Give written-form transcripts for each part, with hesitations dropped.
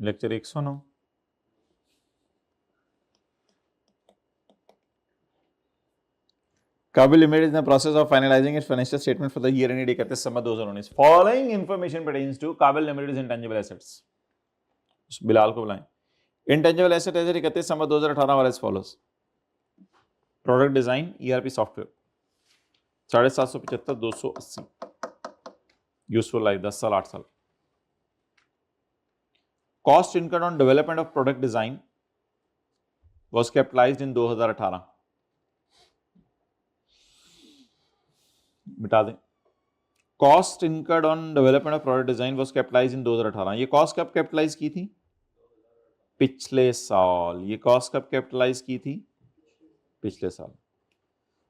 Lecture 109। Kabil Limited is in the process of finalizing its financial statement for the year ended 31 December 2019. Following information pertains to Kabil Limited's intangible assets. Bilal को बुलाएं। Intangible asset as at 31 December 2018 वाला as follows. Product design, ERP software 775 280 useful life 10 साल 8 साल। Cost incurred on development of product design was capitalised in 2018। मिटा दें। Cost incurred on development of product design was capitalised in 2018। ये cost कब capitalise की थी? पिछले साल। ये कॉस्ट कब कैपिटलाइज की थी? पिछले साल।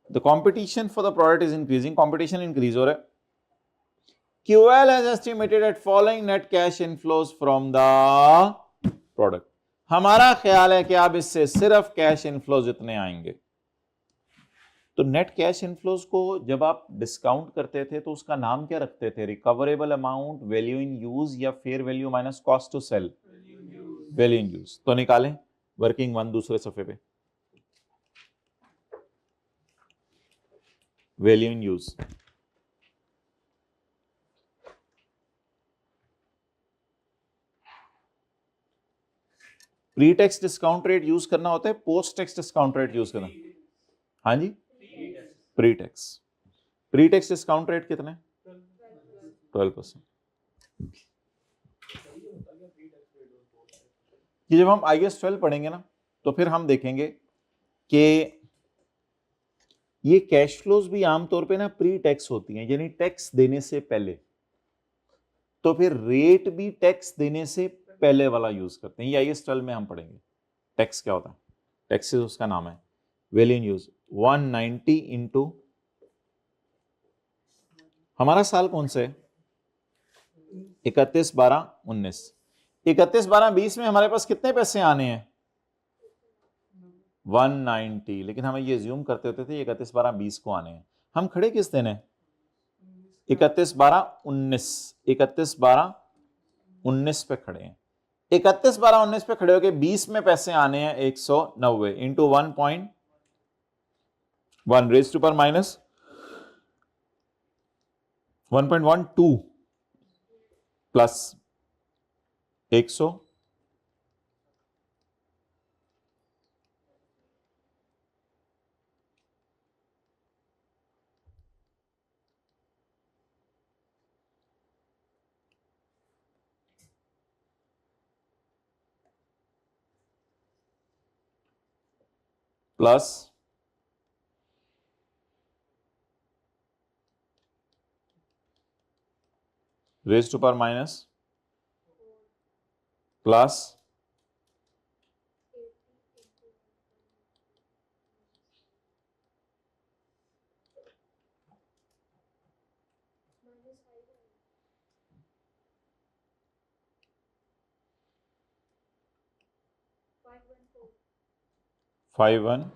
The competition for the product is increasing. Competition increase हो रहा है। QL has estimated at following net cash inflows from the product. हमारा ख्याल है कि अब इससे सिर्फ कैश इनफ्लोज इतने आएंगे। तो नेट कैश इनफ्लोज को जब आप डिस्काउंट करते थे तो उसका नाम क्या रखते थे? Recoverable amount, value in use या fair value minus cost to sell? Value in use. तो निकालें वर्किंग वन दूसरे सफे पे। Value in use pre tax discount rate use करना होता है, post tax discount rate use करना? हाँ जी, pre tax. Pre tax discount rate कितना है? 12%। ये जब हम IAS 12 पढ़ेंगे ना तो फिर हम देखेंगे कि ये कैश फ्लोज भी आमतौर पे ना प्री टैक्स होती हैं, यानी टैक्स देने से पहले। तो फिर रेट भी टैक्स देने से पहले वाला यूज करते हैं। ये IAS 12 में हम पढ़ेंगे टैक्स क्या होता है। टैक्सेस उसका नाम है। वैल्यू इन यूज 190 इंटू, हमारा साल कौन सा है? 31/12/19। 31/12/20 में हमारे पास कितने पैसे आने हैं? 190। लेकिन हम ये ज्यूम करते होते थे 31/12/20 को आने हैं। हम खड़े किस दिन है? 31/12/19। 31/12/19 पे खड़े हैं। 31/12/19 पे खड़े होके 20 में पैसे आने हैं 190 इंटू 1.1 रेज टू पर minus 1.12 plus 100 plus raise to power minus plus 514।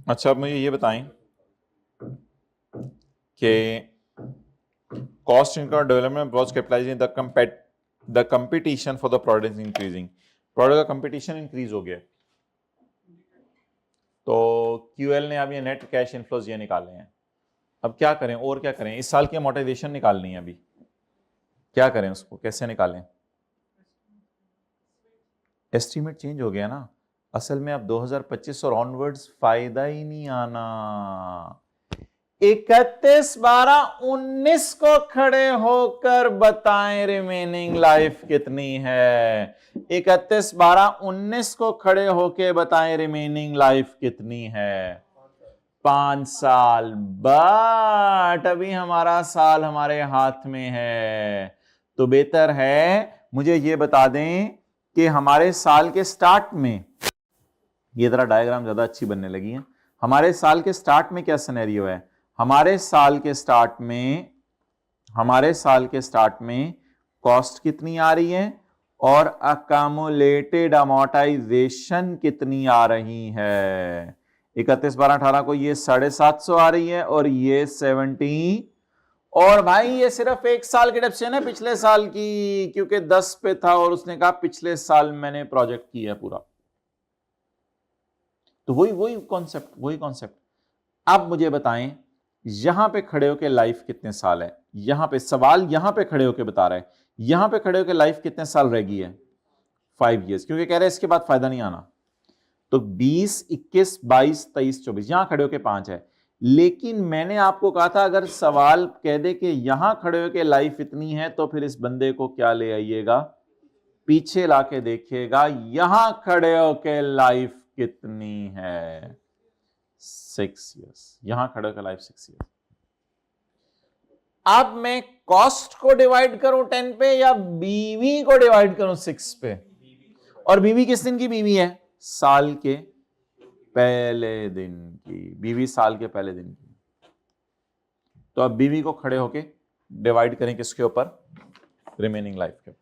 अच्छा, अब मुझे ये बताएं कि cost income development was capitalising the competition for the product increasing. Product का कंपटीशन इंक्रीज हो गया तो QL ने अब ये नेट कैश इनफ्लोज ये निकाले हैं। अब क्या करें और क्या करें, इस साल की अमोर्टाइजेशन निकालनी है अभी, क्या करें उसको, कैसे निकालें? एस्टीमेट चेंज हो गया ना, असल में अब 2025 और ऑनवर्ड्स फायदा ही नहीं आना। 31/12/19 को खड़े होकर बताएं रिमेनिंग लाइफ कितनी है। 31/12/19 को खड़े होकर बताएं रिमेनिंग लाइफ कितनी है। 5 साल। बट अभी हमारा साल हमारे हाथ में है, तो बेहतर है मुझे ये बता दें कि हमारे साल के स्टार्ट में, ये जरा डायग्राम ज्यादा अच्छी बनने लगी है, हमारे साल के स्टार्ट में क्या सिनेरियो है? हमारे साल के स्टार्ट में कॉस्ट कितनी आ रही है और अकामुलेटेड अमोर्टाइजेशन कितनी आ रही है? 31/12/18 को ये 750 आ रही है और ये 70, और भाई ये सिर्फ एक साल की डेप्शन है पिछले साल की, क्योंकि 10 पे था और उसने कहा पिछले साल मैंने प्रोजेक्ट किया पूरा। तो वही कॉन्सेप्ट। अब मुझे बताएं यहां पे खड़े होके लाइफ कितने साल है, यहां पे सवाल यहां पे खड़े होके बता रहा है, यहां पे खड़े होके लाइफ कितने साल रहेगी है? 5 years, क्योंकि कह रहे हैं इसके बाद फायदा नहीं आना। तो 20, 21, 22, 23, 24 यहां खड़े होके 5 है। लेकिन मैंने आपको कहा था अगर सवाल कह दे कि यहां खड़े होके लाइफ इतनी है, तो फिर इस बंदे को क्या ले आइएगा, पीछे लाके देखिएगा यहां खड़े होके लाइफ कितनी है। 6 years, यहां खड़े होकर लाइफ 6 years। अब मैं कॉस्ट को डिवाइड करूं 10 पे या बीवी को डिवाइड करूं 6 पे? और बीवी किस दिन की बीवी है? साल के पहले दिन की बीवी, साल के पहले दिन की। तो अब बीवी को खड़े होके डिवाइड करें किसके ऊपर? रिमेनिंग लाइफ के ऊपर।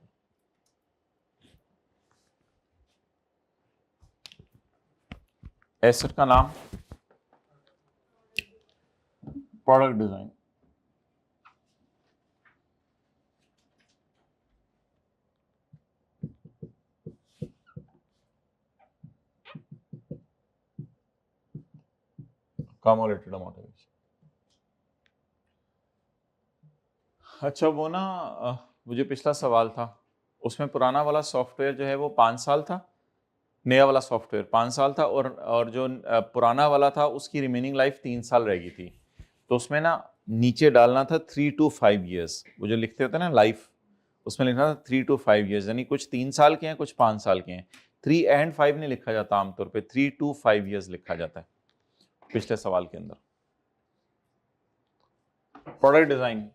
एसेट का नाम, प्रोडक्ट डिजाइन, कम्युलेटेड अमोर्टाइजेशन। अच्छा वो ना वो जो पिछला सवाल था उसमें पुराना वाला सॉफ्टवेयर जो है वो 5 साल था, नया वाला सॉफ्टवेयर 5 साल था, और जो पुराना वाला था उसकी रिमेनिंग लाइफ 3 साल रहेगी थी। तो उसमें ना नीचे डालना था 3 to 5 years, वो जो लिखते होते हैं ना लाइफ, उसमें लिखना था 3 to 5 years, यानी कुछ 3 साल के हैं कुछ 5 साल के हैं। 3 and 5 नहीं लिखा जाता आमतौर पे, 3 to 5 years लिखा जाता है पिछले सवाल के अंदर। Product design,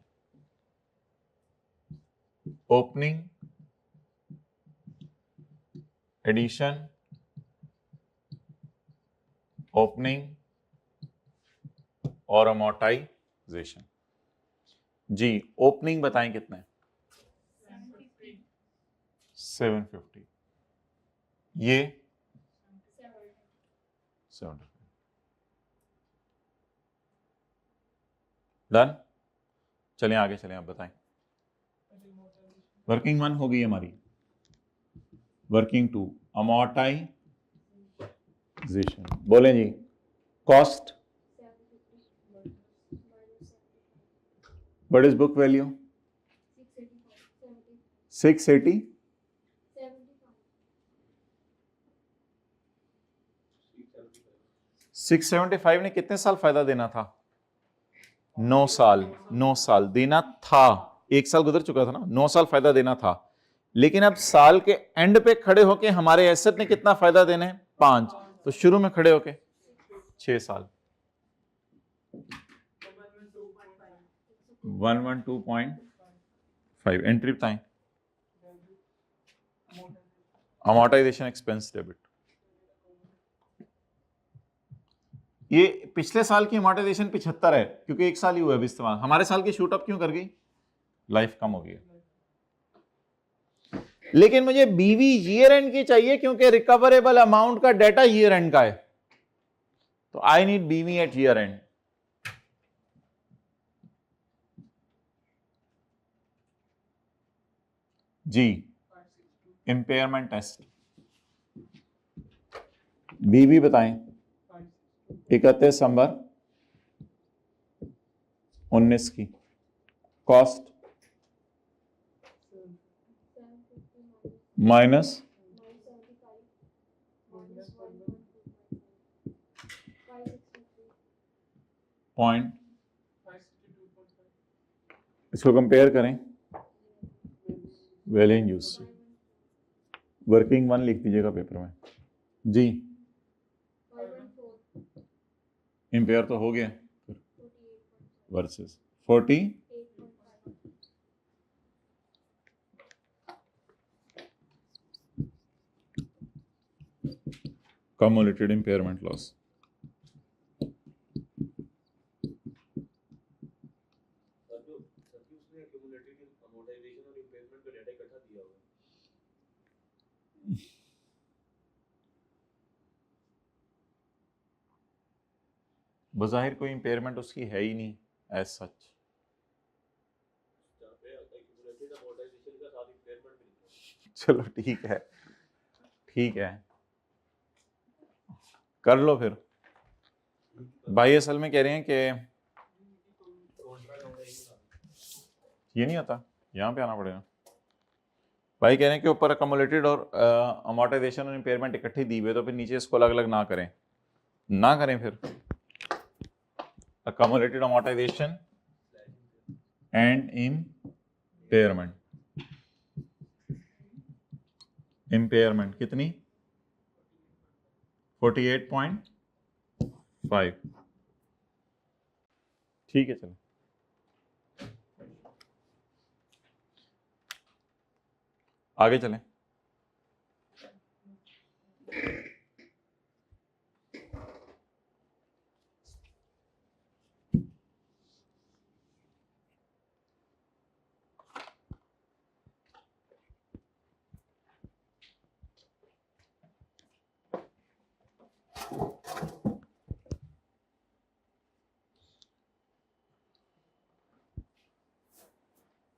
opening, addition, opening और अमोर्टाइजेशन। जी ओपनिंग बताएं कितना है? 750। ये 75। डन। चलें आगे चलें, आप बताएं। वर्किंग 1 हो गई हमारी, वर्किंग 2 अमोर्टाइजेशन। बोलें जी। Cost, what is book value? 680। 675 ने कितने साल फायदा देना था? 9 साल। 9 साल देना था, 1 साल गुजर चुका था ना, 9 साल फायदा देना था। लेकिन अब साल के एंड पे खड़े होके हमारे एसेट ने कितना फायदा देना है? 5। तो शुरू में खड़े होके 6 साल। 112.5। एंट्री बताएं। Amortisation expense debit. ये पिछले साल की अमोर्टाइजेशन 75 है क्योंकि 1 साल ही हुआ है अभी इस्तेमाल। हमारे साल की शूट अप क्यों कर गई? लाइफ कम हो गई। लेकिन मुझे बीवी ईयर एंड की चाहिए क्योंकि रिकवरेबल अमाउंट का डाटा ईयर एंड का है, तो I need BV at year end. जी इंपेयरमेंट टेस्ट, बीवी बताएं। 31 दिसंबर 19 की कॉस्ट माइनस पॉइंट, इसको कंपेयर करें वैल्यू इन यूज से। वर्किंग वन लिख दीजिएगा पेपर में जी। इंपेयर तो हो गया वर्सेस 40 cumulated impairment loss। बज़ाहिर कोई इम्पेयरमेंट उसकी है ही नहीं एज सच। चलो ठीक है, ठीक है, कर लो फिर। भाई असल में कह रहे हैं कि ये नहीं आता, यहाँ पे आना पड़ेगा। भाई कह रहे हैं कि ऊपर अकोमोलेटेड और अमोर्टाइजेशन और इम्पेयरमेंट इकट्ठे दी हुए, तो फिर नीचे इसको अलग अलग ना करें, ना करें फिर accumulated amortisation and impairment. Impairment कितनी 48.5। ठीक है चलो आगे चलें।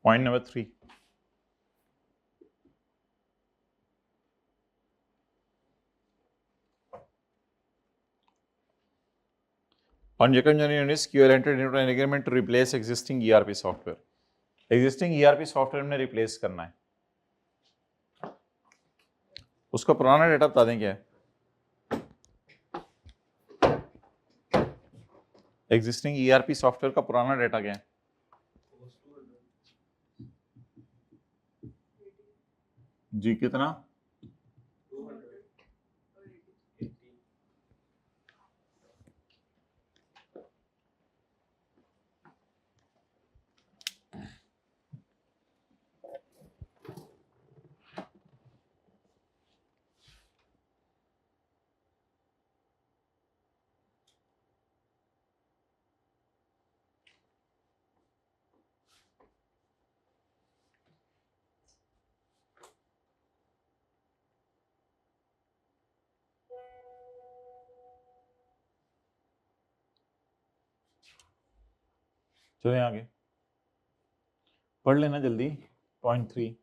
Point number 3, on Jacob units QL entered into an agreement to replace existing ERP software। existing ERP software में रिप्लेस करना है, उसका पुराना डेटा बता दें क्या है। एग्जिस्टिंग ERP सॉफ्टवेयर का पुराना डेटा क्या है? जी कितना? चलें आगे पढ़ लेना जल्दी। पॉइंट 3,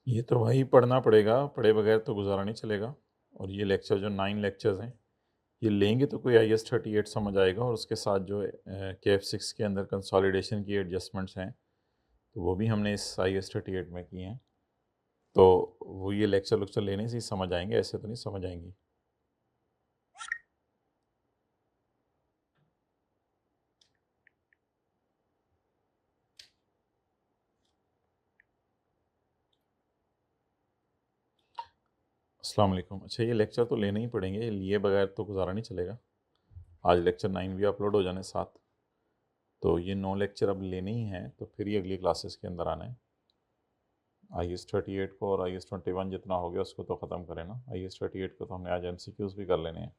ये तो भाई पढ़ना पड़ेगा, पढ़े बगैर तो गुजारा नहीं चलेगा। और ये लेक्चर जो 9 लेक्चर्स हैं ये लेंगे तो कोई IAS 38 समझ आएगा, और उसके साथ जो KF6 के अंदर कंसोलिडेशन की एडजस्टमेंट्स हैं तो वो भी हमने इस IAS 38 में किए हैं, तो वो ये लेक्चर लेने से ही समझ आएंगे, ऐसे तो नहीं समझ आएंगी। अस्सलाम वालेकुम। अच्छा ये लेक्चर तो लेने ही पड़ेंगे, लिए बगैर तो गुजारा नहीं चलेगा। आज लेक्चर 9 भी अपलोड हो जाने साथ, तो ये 9 लेक्चर अब लेने ही हैं, तो फिर ही अगली क्लासेस के अंदर आना है। IAS 38 को और IAS 21 जितना हो गया उसको तो ख़त्म करें ना। IAS 38 को तो हमने आज MCQs भी कर लेने हैं।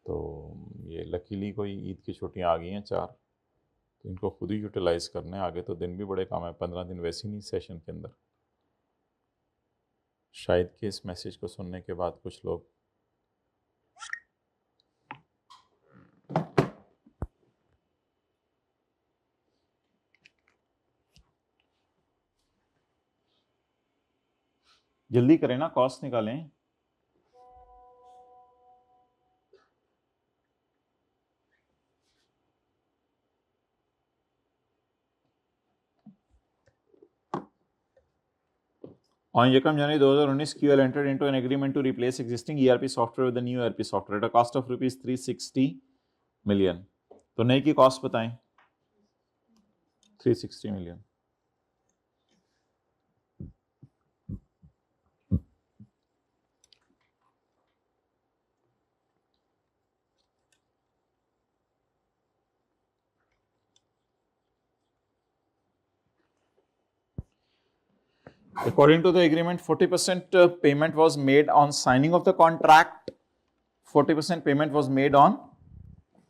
तो ये लकीली कोई ईद की छुट्टियाँ आ गई हैं 4, तो इनको खुद ही यूटिलाइज़ करना है। आगे तो दिन भी बड़े कम है, 15 दिन वैसे ही नहीं सेशन के अंदर। शायद कि इस मैसेज को सुनने के बाद कुछ लोग जल्दी करें ना, कॉस्ट निकालें। On January 2019, QL entered into an agreement to replace existing ERP software with a new ERP software at a cost of rupees 360 million. तो नए की कॉस्ट बताएं। 360 million। According to the agreement, 40% payment was made on signing of the contract. 40% payment was made on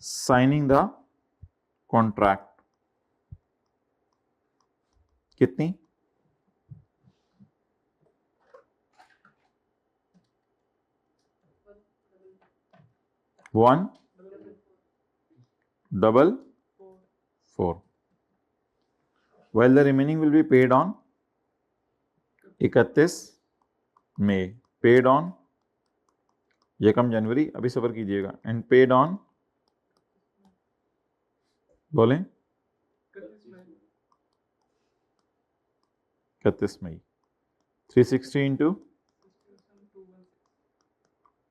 signing the contract. कितनी? $1,444. While the remaining will be paid on 31 मई, paid on यकम जनवरी, अभी सबर कीजिएगा, एंड पेड ऑन, बोलें 31 मई। 360 into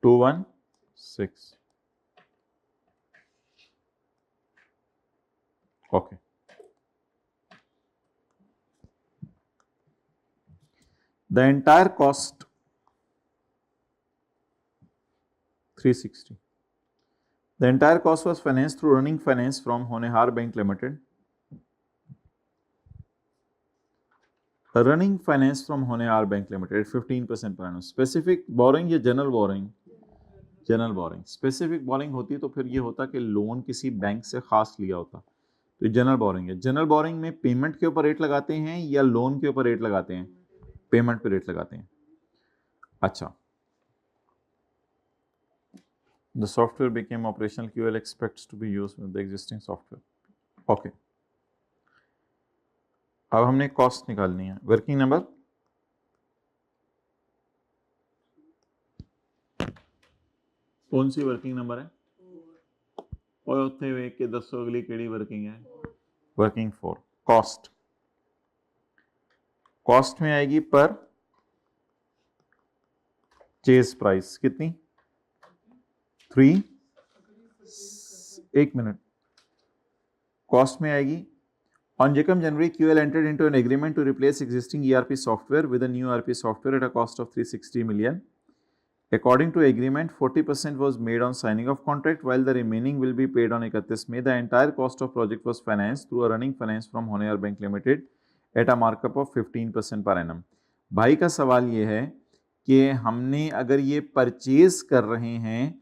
216। Okay, the entire cost 360. The entire cost was financed through running finance from Honehar Bank Limited. Running finance from Honehar Bank Limited 15% per annum. Specific borrowing या general borrowing? General borrowing. Specific borrowing होती तो फिर ये होता कि loan किसी bank से खास लिया होता, तो ये जनरल बोरिंग है। जनरल बोरिंग में पेमेंट के ऊपर रेट लगाते हैं या लोन के ऊपर रेट लगाते हैं? पेमेंट पे रेट लगाते हैं। अच्छा, the software became operational, QL expects to be used with the existing software. Okay, अब हमने कॉस्ट निकालनी है। वर्किंग नंबर कौन सी वर्किंग नंबर है? और उत्थे वे के दसो अगली केड़ी वर्किंग है? वर्किंग 4। कॉस्ट, कॉस्ट में आएगी पर चेज प्राइस कितनी? 3, 1 मिनट। कॉस्ट में आएगी on January, QL entered into an agreement to replace existing ERP software with a new ERP software at a cost of 360 million. According to agreement, 40% was made on signing of contract, while the remaining will be paid on 31 May. The entire cost of project was financed through a running finance from Honeyar Bank Limited at a markup of 15% per annum. भाई का सवाल ये है कि हमने अगर ये purchase कर रहे हैं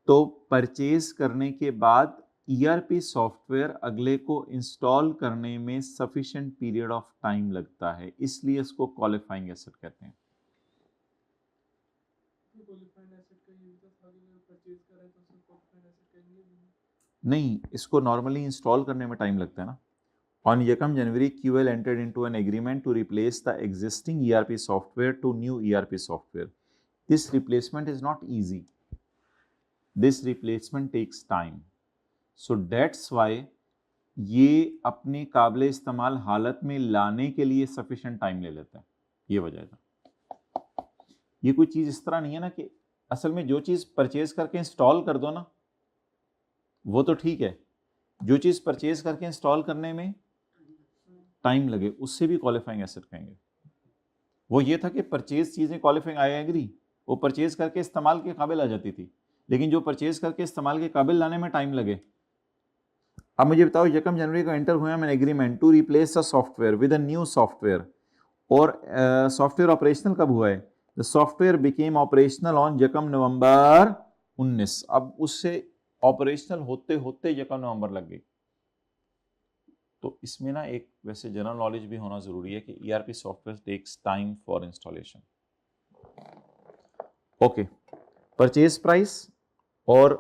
तो परचेज करने के बाद ERP सॉफ्टवेयर अगले को इंस्टॉल करने में सफिशिएंट पीरियड ऑफ टाइम लगता है, इसलिए इसको क्वालिफाइंग एसेट कहते हैं। नहीं, इसको नॉर्मली इंस्टॉल करने में टाइम लगता है ना। On January, QL entered into an agreement to replace the existing ERP software to new ERP software. This replacement is not easy. This replacement takes time. So that's why ये अपने काबिल इस्तेमाल हालत में लाने के लिए सफिशिएंट टाइम ले लेता है, ये वजह है। ये कोई चीज़ इस तरह नहीं है ना कि असल में जो चीज़ परचेज करके इंस्टॉल कर दो ना वो तो ठीक है, जो चीज़ परचेज करके इंस्टॉल करने में टाइम लगे उससे भी क्वालिफाइंग एसेट कहेंगे। वो ये था कि परचेज चीज़ें क्वालिफाइंग, आई एग्री, वो परचेज करके इस्तेमाल के काबिल आ जाती थी, लेकिन जो परचेज करके इस्तेमाल के काबिल लाने में टाइम लगे। अब मुझे बताओ, जनवरी को एंटर हुआ मैंने agreement to replace a software with a new software, और सॉफ्टवेयर ऑपरेशनल कब हुआ है? The software became operational on November 19। अब उससे ऑपरेशनल होते होते नवंबर लग गई। तो इसमें ना एक वैसे जनरल नॉलेज भी होना जरूरी है कि ERP software takes time for installation. Okay, purchase price और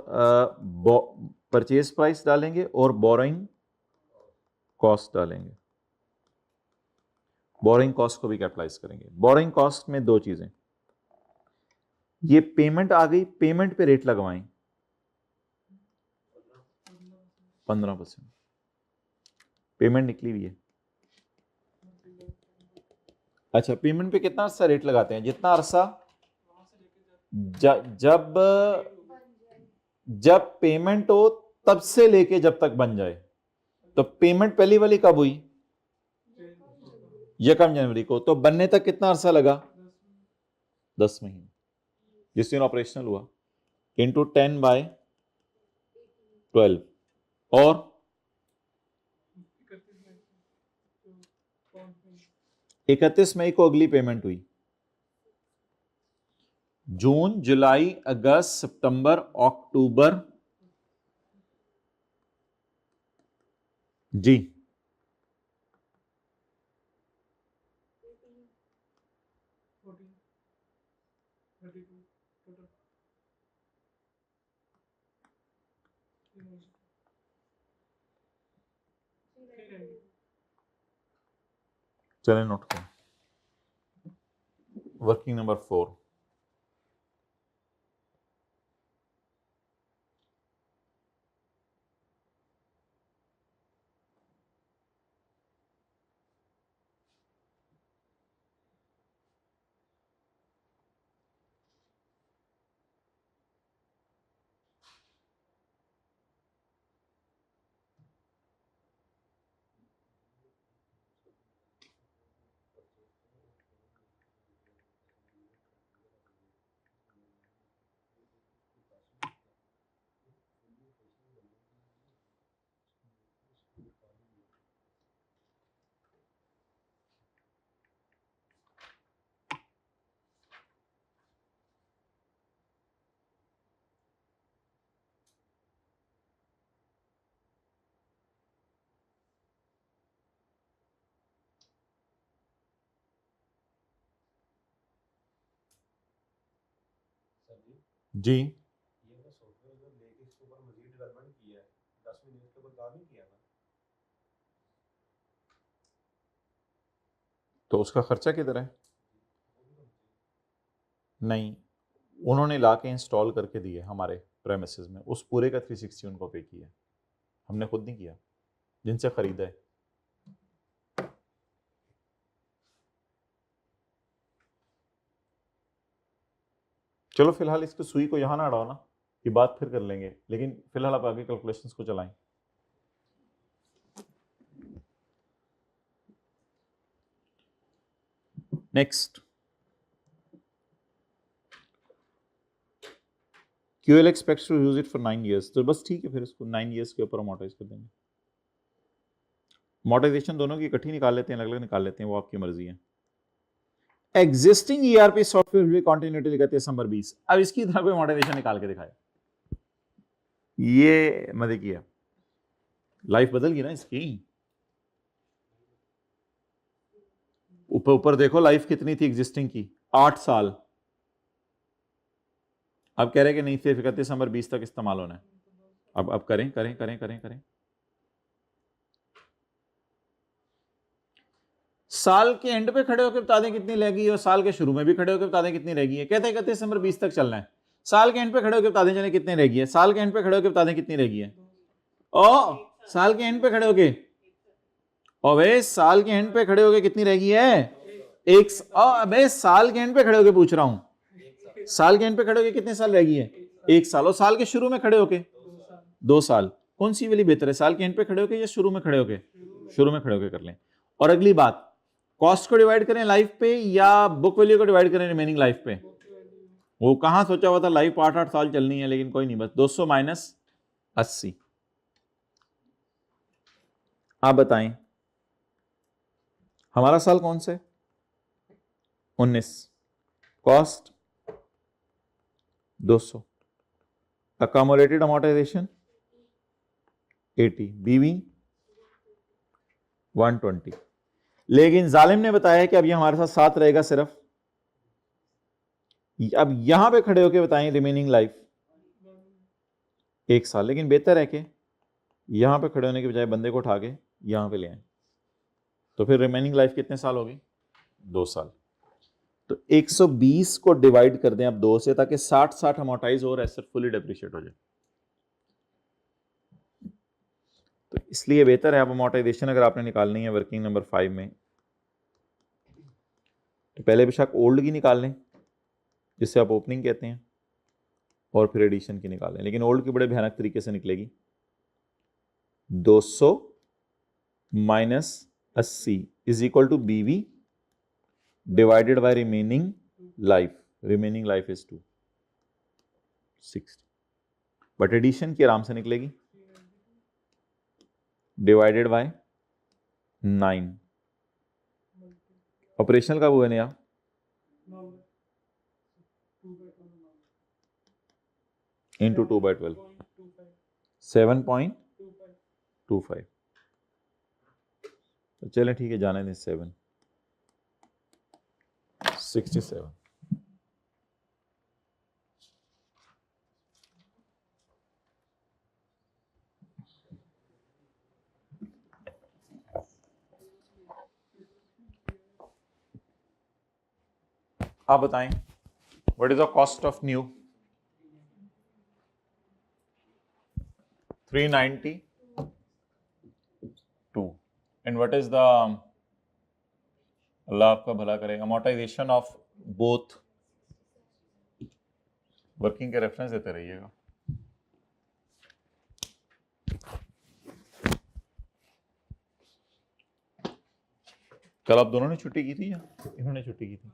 परचेज प्राइस डालेंगे और बोरोइंग कॉस्ट डालेंगे। बोरोइंग कॉस्ट को भी कैपिटलाइज करेंगे। बोरोइंग कॉस्ट में दो चीजें, ये पेमेंट आ गई, पेमेंट पे रेट लगवाएं 15%, पेमेंट निकली हुई है। अच्छा, पेमेंट पे कितना अरसा रेट लगाते हैं? जितना अरसा जब पेमेंट हो तब से लेके जब तक बन जाए। तो पेमेंट पहली वाली कब हुई? 1 जनवरी को, तो बनने तक कितना अरसा लगा? 10 महीने। जिस दिन ऑपरेशनल हुआ इंटू 10/12 और 31 मई को अगली पेमेंट हुई। जून, जुलाई, अगस्त, सितंबर, अक्टूबर, जी चलें नोट करें। वर्किंग नंबर 4, जी तो उसका खर्चा किधर है? नहीं, उन्होंने लाके इंस्टॉल करके दिए हमारे प्रेमिसेस में, उस पूरे का 360 उनको पे किया, हमने खुद नहीं किया, जिनसे खरीदा है। चलो फिलहाल इसको सुई को यहां ना अड़ाओ ना, ये बात फिर कर लेंगे, लेकिन फिलहाल आप आगे कैलकुलेशंस को चलाएं। Next, QL expects to use it for 9 years, तो बस ठीक है, फिर इसको 9 years के ऊपर अमोर्टाइज कर देंगे। अमोर्टाइजेशन दोनों की इकट्ठी निकाल लेते हैं, अलग अलग निकाल लेते हैं, वो आपकी मर्जी है। Existing ERP software will continuity कहते हैं December 20। अब इसकी तरह कोई अमोर्टाइजेशन निकाल के दिखाए, ये मजे की है, लाइफ बदल गई ना इसकी। ऊपर ऊपर देखो लाइफ कितनी थी एग्जिस्टिंग की, 8 साल। अब कह रहे कि नहीं, सिर्फ 31 दिसंबर 20 तक इस्तेमाल होना है। अब करें करें करें करें करें। साल के एंड पे खड़े होकर बता दें कितनी लगेगी, और साल के शुरू में भी खड़े होकर बता दें कितनी रहेगी। कहते हैं 31 दिसंबर 20 तक चलना है, साल के एंड पे खड़े होकर बता दें चले कितनी रहेगी है, साल के एंड पे खड़े होकर बता दें कितनी रहेगी है। ओ साल के एंड पे खड़े होके, अबे साल के एंड पे खड़े होके कितनी रहेगी है? अबे साल के एंड पे खड़े होके पूछ रहा हूं, साल के एंड पे खड़े होके कितने साल रहेगी है? 1 साल। और साल के शुरू में खड़े होके 2 साल। कौन सी वाली बेहतर है, साल के एंड पे खड़े होके या शुरू में खड़े होके? शुरू में खड़े होके कर लें। और अगली बात, कॉस्ट को डिवाइड करें लाइफ पे या बुक वैल्यू को डिवाइड करें रिमेनिंग लाइफ पे? वो कहां सोचा हुआ था लाइफ 8-8 साल चलनी है, लेकिन कोई नहीं, बस 200 माइनस 80। आप बताएं हमारा साल कौन से? 19। कॉस्ट 200, अकोमोडेटेड अमोर्टाइजेशन 80, बीवी 120। लेकिन जालिम ने बताया कि अब ये हमारे साथ रहेगा सिर्फ, अब यहां पे खड़े होके बताएं रिमेनिंग लाइफ 1 साल, लेकिन बेहतर है कि यहां पे खड़े होने के बजाय बंदे को उठा के यहां पे ले आए, तो फिर रिमेनिंग लाइफ कितने साल होगी? 2 साल। तो 120 को डिवाइड कर दें अब 2 से, ताकि 60 अमोर्टाइज और एसेट फुली डेप्रिशिएट हो जाए। तो इसलिए बेहतर है अब अमोर्टाइजेशन अगर आपने निकालनी है वर्किंग नंबर 5 में, तो पहले बेशक ओल्ड की निकाल लें जिससे आप ओपनिंग कहते हैं, और फिर एडिशन की निकाल लें, लेकिन ओल्ड की बड़े भयानक तरीके से निकलेगी। 200 minus 80 is equal to BV divided by remaining life. Remaining life is 260, but addition की आराम से निकलेगी डिवाइडेड बाय 9। ऑपरेशनल का वो है नया, इंटू 2/12 7.25। तो चलें ठीक है, जाने दें 767। आप बताएं what is the cost of new? 392। And what is the, Allah आपका भला करे, अमोर्टाइजेशन ऑफ बोथ? वर्किंग के रेफरेंस देते रहिएगा। कल आप दोनों ने छुट्टी की थी या इन्होंने छुट्टी की थी?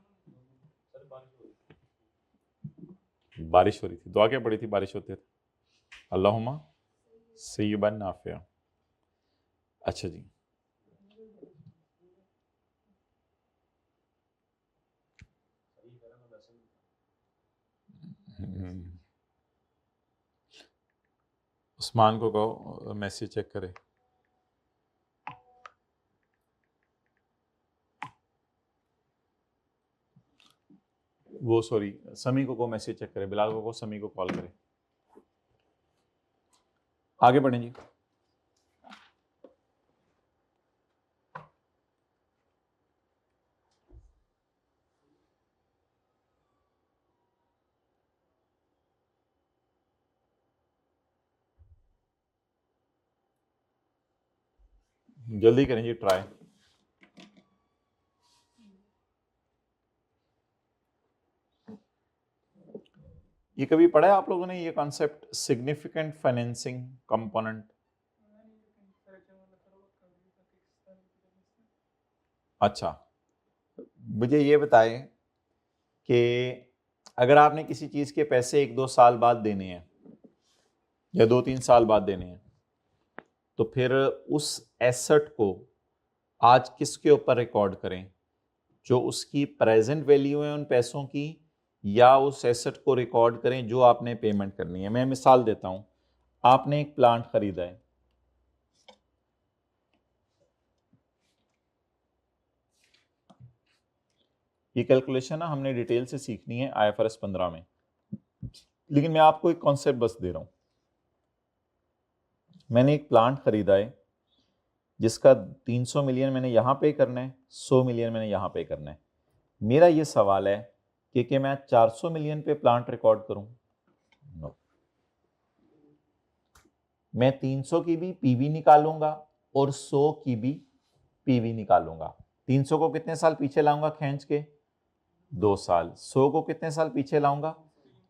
बारिश हो रही थी, दुआ क्या पड़ी थी बारिश होते थे? अल्लाहुम्मा सय्यिबन नाफ़िया। अच्छा जी, उस्मान को कहो मैसेज चेक करे। वो सॉरी समी को मैसेज चेक करे, बिलाल को समी को कॉल करे। आगे बढ़ें जी। जल्दी करें जी ट्राई। ये कभी पढ़ा है आप लोगों ने ये कॉन्सेप्ट सिग्निफिकेंट फाइनेंसिंग कंपोनेंट? अच्छा, मुझे ये बताएं कि अगर आपने किसी चीज के पैसे 1-2 साल बाद देने हैं या 2-3 साल बाद देने हैं, तो फिर उस एसेट को आज किसके ऊपर रिकॉर्ड करें? जो उसकी प्रेजेंट वैल्यू है उन पैसों की, या उस एसेट को रिकॉर्ड करें जो आपने पेमेंट करनी है? मैं मिसाल देता हूं, आपने एक प्लांट खरीदा है, ये कैलकुलेशन ना हमने डिटेल से सीखनी है IFRS 15 में, लेकिन मैं आपको एक कॉन्सेप्ट बस दे रहा हूं। मैंने एक प्लांट खरीदा है जिसका 300 मिलियन मैंने यहां पे करना है, 100 मिलियन मैंने यहां पे करना है। मेरा ये सवाल है कि मैं 400 मिलियन पे प्लांट रिकॉर्ड करूं? नो, मैं 300 की भी पीवी निकालूंगा और 100 की भी पीवी निकालूंगा। 300 को कितने साल पीछे लाऊंगा खींच के? 2 साल। 100 को कितने साल पीछे लाऊंगा?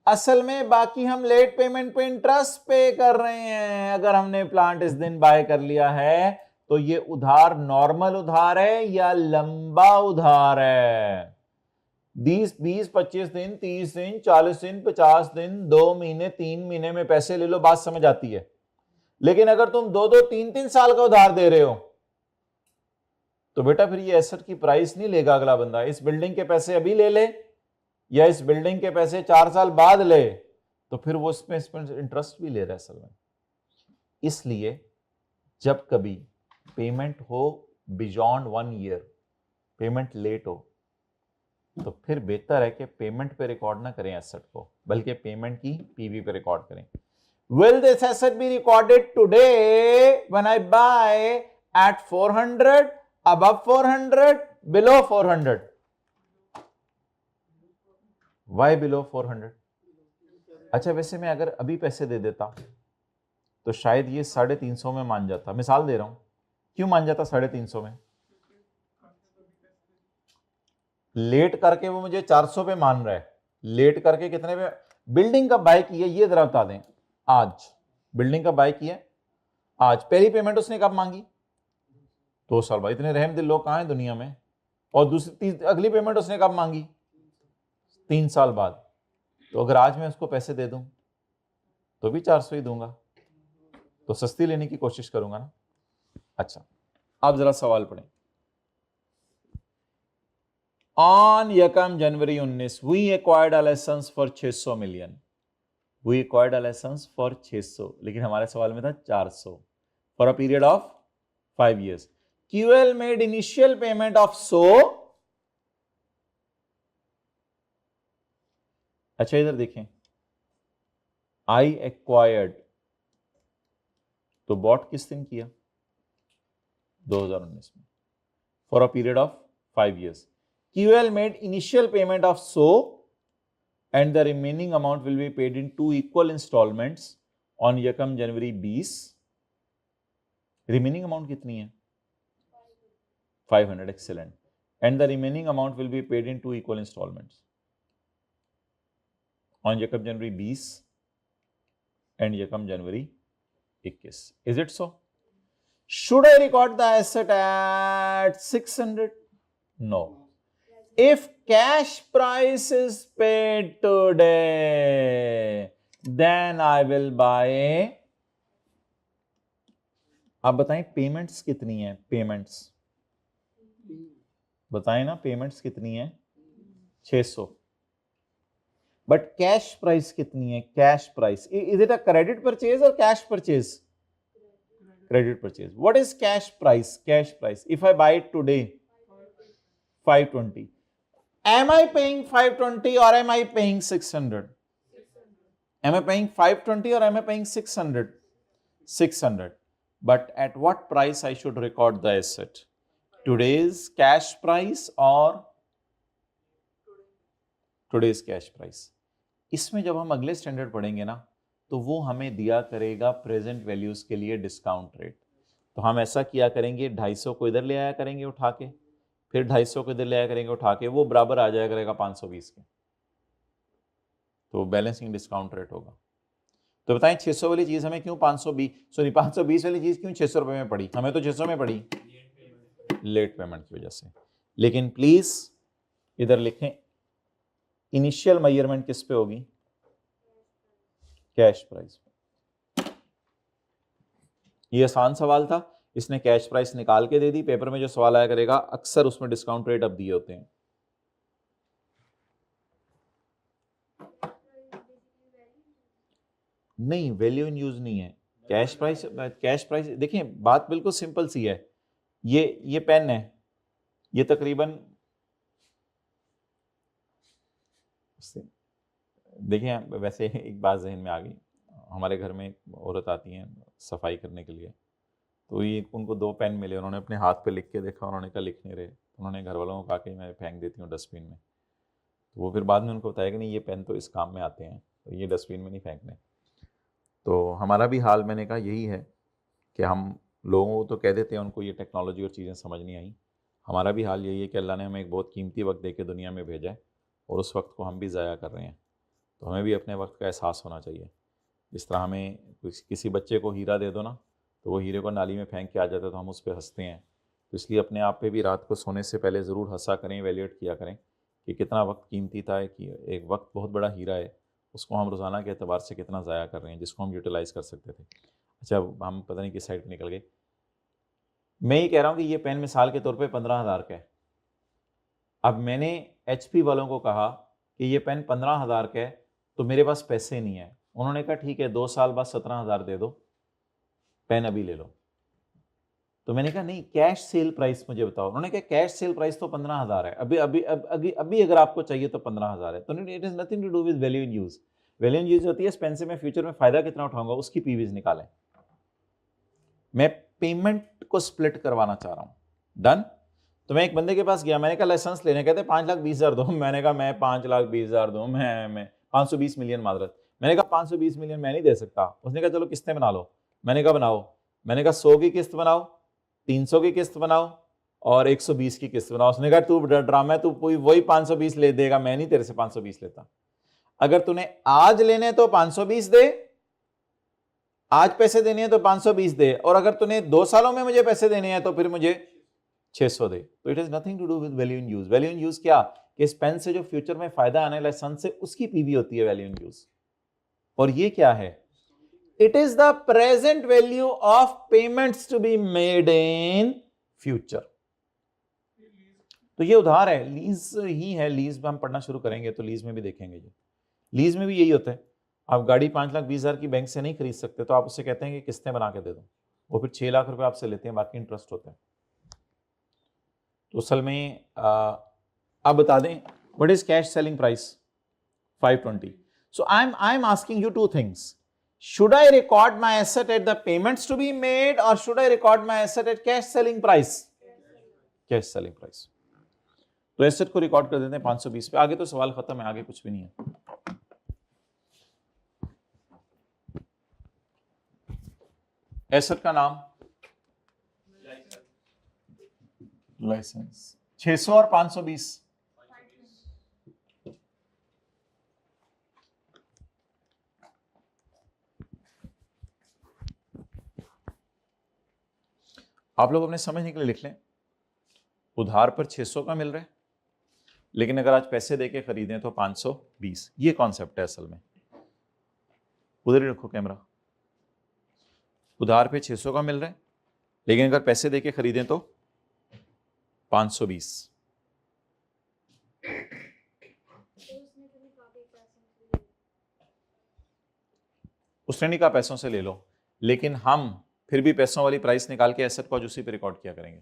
असल में बाकी हम लेट पेमेंट पे इंटरेस्ट पे कर रहे हैं। अगर हमने प्लांट इस दिन बाय कर लिया है तो ये उधार नॉर्मल उधार है या लंबा उधार है? 20, 25 दिन, 30 दिन, 40 दिन, 50 दिन, 2 महीने, 3 महीने में पैसे ले लो, बात समझ आती है। लेकिन अगर तुम 2-2, 3-3 साल का उधार दे रहे हो तो बेटा फिर ये एसेट की प्राइस नहीं लेगा अगला बंदा। इस बिल्डिंग के पैसे अभी ले ले या इस बिल्डिंग के पैसे 4 साल बाद ले, तो फिर वो इसमें इंटरेस्ट भी ले रहा है असल में। इसलिए जब कभी पेमेंट हो बियॉन्ड 1 ईयर, पेमेंट लेट हो, तो फिर बेहतर है कि पेमेंट पे रिकॉर्ड ना करें एसेट को, बल्कि पेमेंट की पीवी पे रिकॉर्ड करें। Will this asset be recorded today when I buy at 400, above 400, below 400? Why below 400? अच्छा, वैसे मैं अगर अभी पैसे दे देता तो शायद ये 350 में मान जाता। मिसाल दे रहा हूं, क्यों मान जाता 350 में? लेट करके वो मुझे 400 पे मान रहा है। लेट करके कितने पे? बिल्डिंग कब बाय की है ये जरा बता दें। आज बिल्डिंग कब बाय की है? आज। पहली पेमेंट उसने कब मांगी? 2 साल बाद। इतने रहमदिल लोग कहां हैं दुनिया में? और दूसरी अगली पेमेंट उसने कब मांगी? 3 साल बाद। तो अगर आज मैं उसको पैसे दे दूं तो भी 400 ही दूंगा, तो सस्ती लेने की कोशिश करूंगा ना। अच्छा, आप जरा सवाल पढ़ें। ऑन यकम जनवरी 19 we acquired a licence for 600 million. We acquired a licence for 600, लेकिन हमारे सवाल में था 400 for a period of 5 years. QL made initial payment of so. अच्छा, इधर देखें, I acquired, तो बॉट किस दिन किया? 2019 में, for a period of 5 years. QL made initial payment of so and the remaining amount will be paid in 2 equal installments on यकम जनवरी 20. Remaining amount कितनी है? 500. Excellent. And the remaining amount will be paid in 2 equal installments on यकम जनवरी 20 and यकम जनवरी 21. Is it so? Should I record the asset at 600? No. If cash price is paid today, then I will buy. आप बताएं payments कितनी है? Payments बताएं ना, payments कितनी है? 600. बट कैश प्राइस कितनी है? Cash price, is it a credit purchase और cash purchase? Credit purchase. What is cash price? Cash price if I buy it today 520, am I paying 520 or am I paying 600? Am I paying 520 or am I paying 600? 600. But at what price I should record the asset? Today's cash price or today's cash price? इसमें जब हम अगले standard पढ़ेंगे ना, तो वो हमें दिया करेगा प्रेजेंट वैल्यूज के लिए डिस्काउंट रेट। तो हम ऐसा किया करेंगे, 250 को इधर ले आया करेंगे उठा के, फिर 250 को इधर ले आया करेंगे उठा के, वो बराबर आ जाया करेगा 520 के, तो बैलेंसिंग डिस्काउंट रेट होगा। तो बताएं 600 वाली चीज हमें क्यों 520 वाली चीज क्यों 600 रुपए में पड़ी? हमें तो 600 में पड़ी लेट पेमेंट की वजह से। लेकिन प्लीज इधर लिखें, इनिशियल मेजरमेंट किस पे होगी? कैश प्राइस पे। ये आसान सवाल था, इसने कैश प्राइस निकाल के दे दी। पेपर में जो सवाल आया करेगा अक्सर उसमें डिस्काउंट रेट अब दिए होते हैं। नहीं, वैल्यू इन यूज नहीं है। कैश प्राइस देखें, बात बिल्कुल सिंपल सी है। ये पेन है, ये तकरीबन, देखिए वैसे एक बात जहन में आ गई, हमारे घर में एक औरत आती हैं सफाई करने के लिए, तो ये उनको 2 पेन मिले, उन्होंने अपने हाथ पे लिख के देखा, उन्होंने कहा लिख नहीं रहे, उन्होंने घर वालों को कहा कि मैं फेंक देती हूँ डस्टबिन में। तो वो फिर बाद में उनको बताया कि नहीं, ये पेन तो इस काम में आते हैं, तो ये डस्टबिन में नहीं फेंकने। तो हमारा भी हाल, मैंने कहा यही है कि हम लोगों को तो कह देते हैं उनको ये टेक्नोलॉजी और चीज़ें समझ नहीं आई। हमारा भी हाल यही है कि अल्लाह ने हमें एक बहुत कीमती वक्त दे के दुनिया में भेजा है और उस वक्त को हम भी ज़ाया कर रहे हैं। तो हमें भी अपने वक्त का एहसास होना चाहिए। जिस तरह हमें किसी बच्चे को हीरा दे दो ना, तो वो हीरे को नाली में फेंक के आ जाता है, तो हम उस पर हंसते हैं। तो इसलिए अपने आप पे भी रात को सोने से पहले ज़रूर हंसा करें, वैल्यूएट किया करें कि कितना वक्त कीमती था, कि एक वक्त बहुत बड़ा हीरा है, उसको हम रोज़ाना के अतबार से कितना ज़ाया कर रहे हैं, जिसको हम यूटिलाइज़ कर सकते थे। अच्छा, हम पता नहीं किस साइड पर निकल गए। मैं ये कह रहा हूँ कि ये पेन मिसाल के तौर पर 15,000 का है। अब मैंने HP वालों को कहा कि ये पेन 15,000 का है, तो मेरे पास पैसे नहीं है। उन्होंने कहा ठीक है, 2 साल बाद 17,000 दे दो, पेन अभी ले लो। तो मैंने कहा नहीं, कैश सेल प्राइस मुझे बताओ। उन्होंने कहा कैश सेल प्राइस तो 15,000 है, अभी अभी अभी अभी अगर आपको चाहिए तो 15,000 है। तो it is nothing to do with value in use. Value in use होती है स्पेंड से मैं फ्यूचर में फायदा कितना उठाऊंगा उसकी पीवीज निकालें। मैं पेमेंट को स्प्लिट करवाना चाह रहा हूं। डन। तो मैं एक बंदे के पास गया, मैंने कहा लाइसेंस लेने, कहते 5,20,000 दो। मैंने कहा मैं 5,20,000 दूं, मैं 520 मिलियन माजरत। मैंने कहा 520 मिलियन मैं नहीं दे सकता। उसने कहा चलो किस्तें बना लो। मैंने कहा बनाओ। मैंने कहा 100 की किस्त बनाओ, 300 की किस्त बनाओ और 120 की किस्त बनाओ। उसने कहा तू ड्रामा है, तू वही 520 ले देगा, मैं नहीं तेरे से 520 लेता। अगर तूने आज लेने तो 520 दे, आज पैसे देने हैं तो 520 दे, और अगर तूने 2 सालों में मुझे पैसे देने हैं तो फिर मुझे 600 दे। तो it is nothing to do with value in use. Value in use क्या, कि स्पेंड से जो फ्यूचर में फायदा आने लाइसेंस से उसकी पीवी होती है वैल्यू इन यूज। और ये क्या है, it is the present value of payments to be made in future. तो ये उधार है, लीज ही है। लीज हम पढ़ना शुरू करेंगे तो लीज में भी देखेंगे। ये लीज में भी यही होता है। आप गाड़ी 5,20,000 की बैंक से नहीं खरीद सकते, तो आप उससे कहते हैं कि किस्तें बना के दे दो, वो फिर 6 लाख रुपए आपसे लेते हैं, बाकी इंटरेस्ट होता है। तो असल में आप बता दें what is cash selling price 520। So I am asking you 2 things, should I record my asset at the payments to be made or should I record my asset at cash selling price? Cash selling price। तो asset को record कर देते हैं 520 पे। आगे तो सवाल खत्म है, आगे कुछ भी नहीं है। एसेट का नाम लाइसेंस, 600 और 520। आप लोग अपने समझने के लिए लिख लें, उधार पर 600 का मिल रहा है, लेकिन अगर आज पैसे देके खरीदें तो 520। ये कॉन्सेप्ट है असल में। उधर ही रखो कैमरा। उधार पे 600 का मिल रहा है, लेकिन अगर पैसे देके खरीदें तो 520। उसने नहीं कहा पैसों से ले लो, लेकिन हम फिर भी पैसों वाली प्राइस निकाल के एसेट को आज उसी पे रिकॉर्ड किया करेंगे।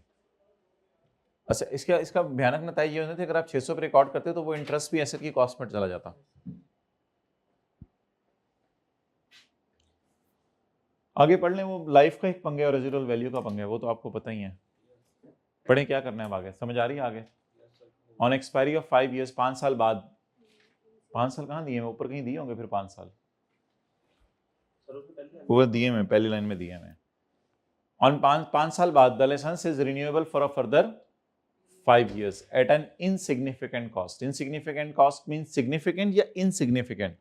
अच्छा, इसका भयानक नतीजा ये होता है, अगर आप 600 पे रिकॉर्ड करते तो वो इंटरेस्ट भी एसेट की कॉस्ट में चला जाता। आगे पढ़ लें, वो लाइफ का एक पंगा है और रेजिडुअल वैल्यू का पंगा है, वो तो आपको पता ही है। पढ़े, क्या करना है आगे, समझ आ रही है आगे। ऑन एक्सपायरी ऑफ 5 years, 5 साल बाद। 5 साल कहाँ दिए हैं, ऊपर कहीं दिए होंगे फिर 5 साल वो दिए में, पहली लाइन में दिए हैं। ऑन 5 साल बाद the licence is renewable for a further 5 years at an insignificant cost. Insignificant cost mean significant या इनसिग्निफिकेंट?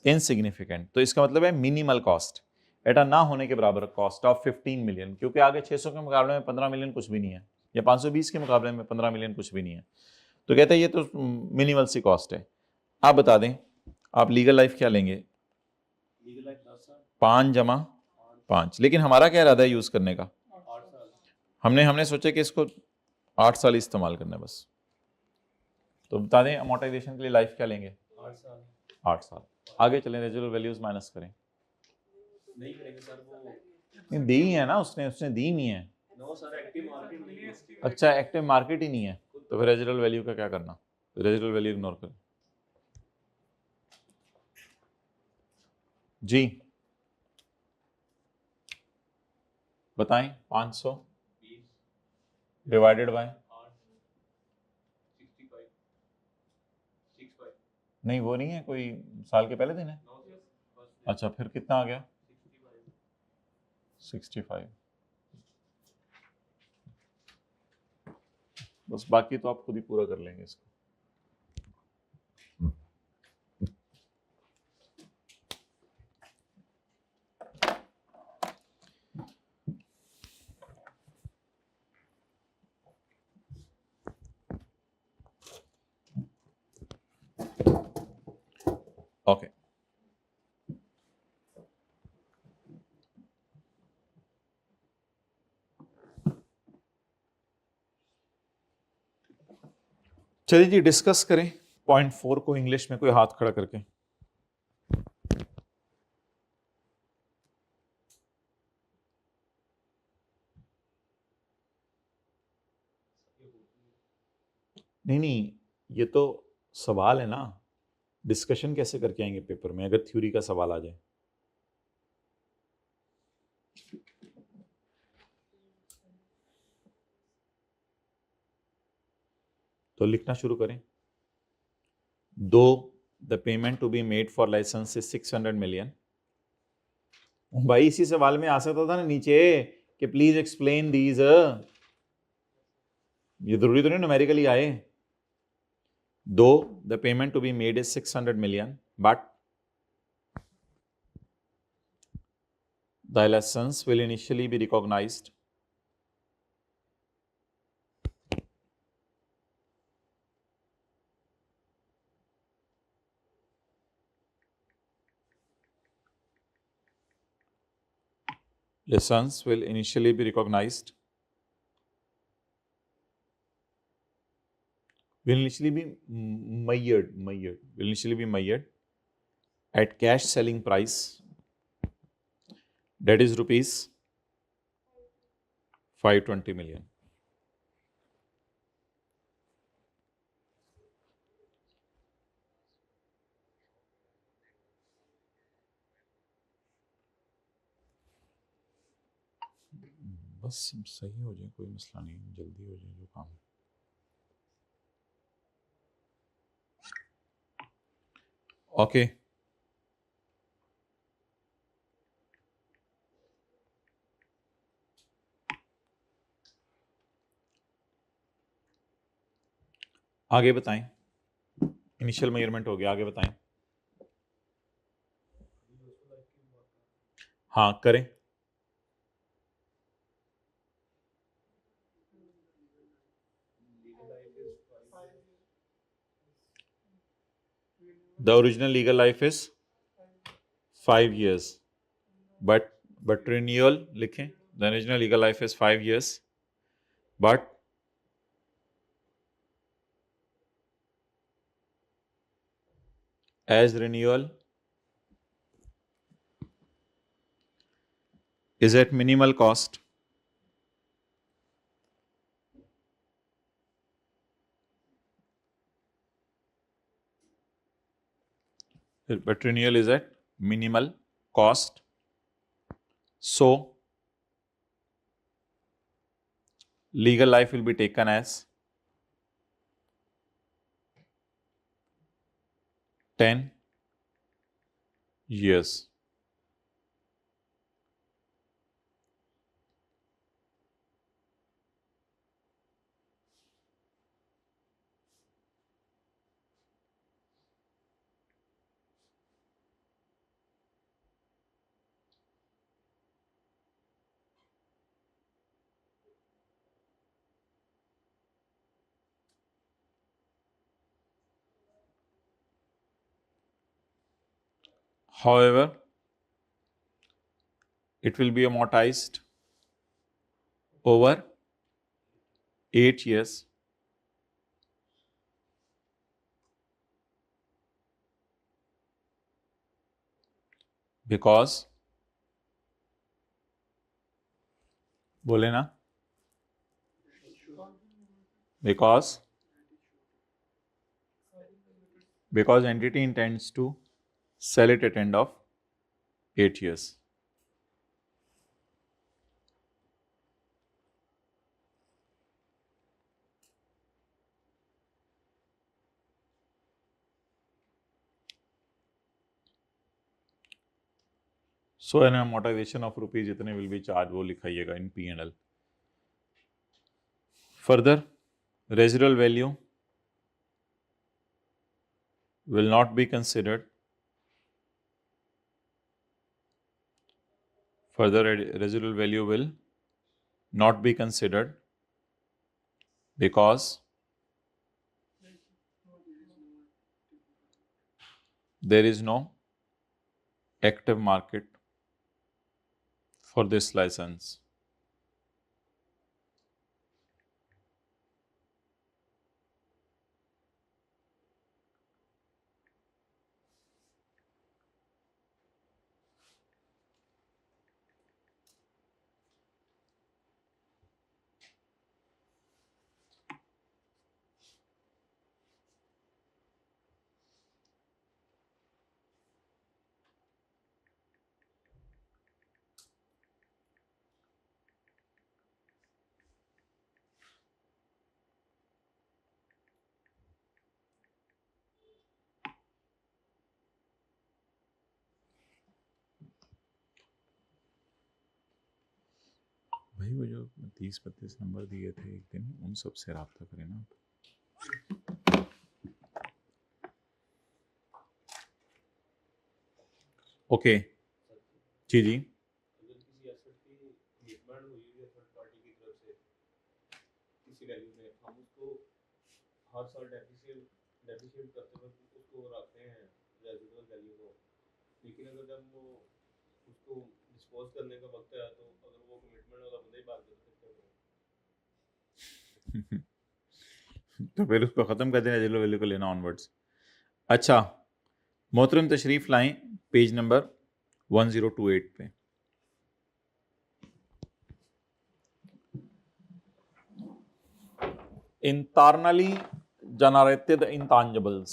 इनसिग्निफिकेंट। तो इसका मतलब है मिनिमल कॉस्ट एट ना होने के बराबर कॉस्ट ऑफ 15 मिलियन, क्योंकि आगे 600 के मुकाबले में 15 मिलियन कुछ भी नहीं है, या 520 के मुकाबले में 15 मिलियन कुछ भी नहीं है। तो कहते हैं ये तो मिनिमल सी कॉस्ट है। आप बता दें, आप लीगल लाइफ क्या लेंगे? 5 जमा 5, लेकिन हमारा क्या इरादा है यूज करने का? हमने सोचा कि इसको 8 साल इस्तेमाल करना है बस। तो बता दें अमोर्टाइजेशन के लिए लाइफ क्या लेंगे? 8 साल। आगे चलें, रेजिडुअल वैल्यूज माइनस करें। नहीं करेंगे सर, वो दी है ना उसने दी नहीं है। नो सर, एक्टिव मार्केट नहीं है। अच्छा, एक्टिव मार्केट ही नहीं है, तो फिर रेजिडुअल वैल्यू का क्या करना? रेजिडुअल वैल्यू इग्नोर करें जी। बताएं, 500 डिवाइडेड बाय, नहीं वो नहीं है, कोई साल के पहले दिन है। अच्छा, फिर कितना आ गया? 65। बस, बाकी तो आप खुद ही पूरा कर लेंगे इसको। ओके, चलिए जी डिस्कस करें पॉइंट 4 को इंग्लिश में, कोई हाथ खड़ा करके। नहीं नहीं, ये तो सवाल है ना, डिस्कशन कैसे करके आएंगे पेपर में अगर थ्योरी का सवाल आ जाए? तो लिखना शुरू करें। Though the payment to be made for licence is 600 million. भाई इसी सवाल में आ सकता था ना नीचे कि प्लीज एक्सप्लेन दीज, ये जरूरी तो नहीं न्यूमेरिकली आए। Though the payment to be made is 600 million but the license will initially be recognized license will initially be recognized will initially be will initially be measured at cash selling price, that is rupees 520 million. बस सही हो जाए, कोई मसला नहीं, जल्दी हो जाए जो काम। ओके आगे बताएं। इनिशियल मेजरमेंट हो गया, आगे बताएं। हाँ करें। The original legal life is 5 years, but renewal लिखें। The original legal life is 5 years but as renewal is at minimal cost, but renewal is at minimal cost, so legal life will be taken as 10 years. However, it will be amortized over 8 years because बोले ना, because entity intends to sell it at end of 8 years. So an amortization of rupees जितने will be charged वो लिखाइएगा in P&L. Further, residual value will not be considered. Further, residual value will not be considered because there is no active market for this license. भाई वो जो 30-32 number दिए थे एक दिन, उन सब से रब्ता करें ना। ओके जी जी। अगर किसी एसेट की कमिटमेंट हुई है थर्ड पार्टी की तरफ से किसी वैल्यू में, हम उसको हर साल डेप्रिशिएट करते वक्त उसको रखते हैं रेजिडुअल वैल्यू को, लेकिन अगर जब वो उसको डिस्पोज करने का वक्त आया तो अगर वो कमिटमेंट वाला बंदा ही भाग गया तो क्या करें? तो फिर उसको ख़त्म कर देना, रेजिडुअल वैल्यू को लेना ऑनवर्ड्स। अच्छा, मोहतरम तशरीफ़ लाएं पेज नंबर 1028 पे। Internally generated intangibles.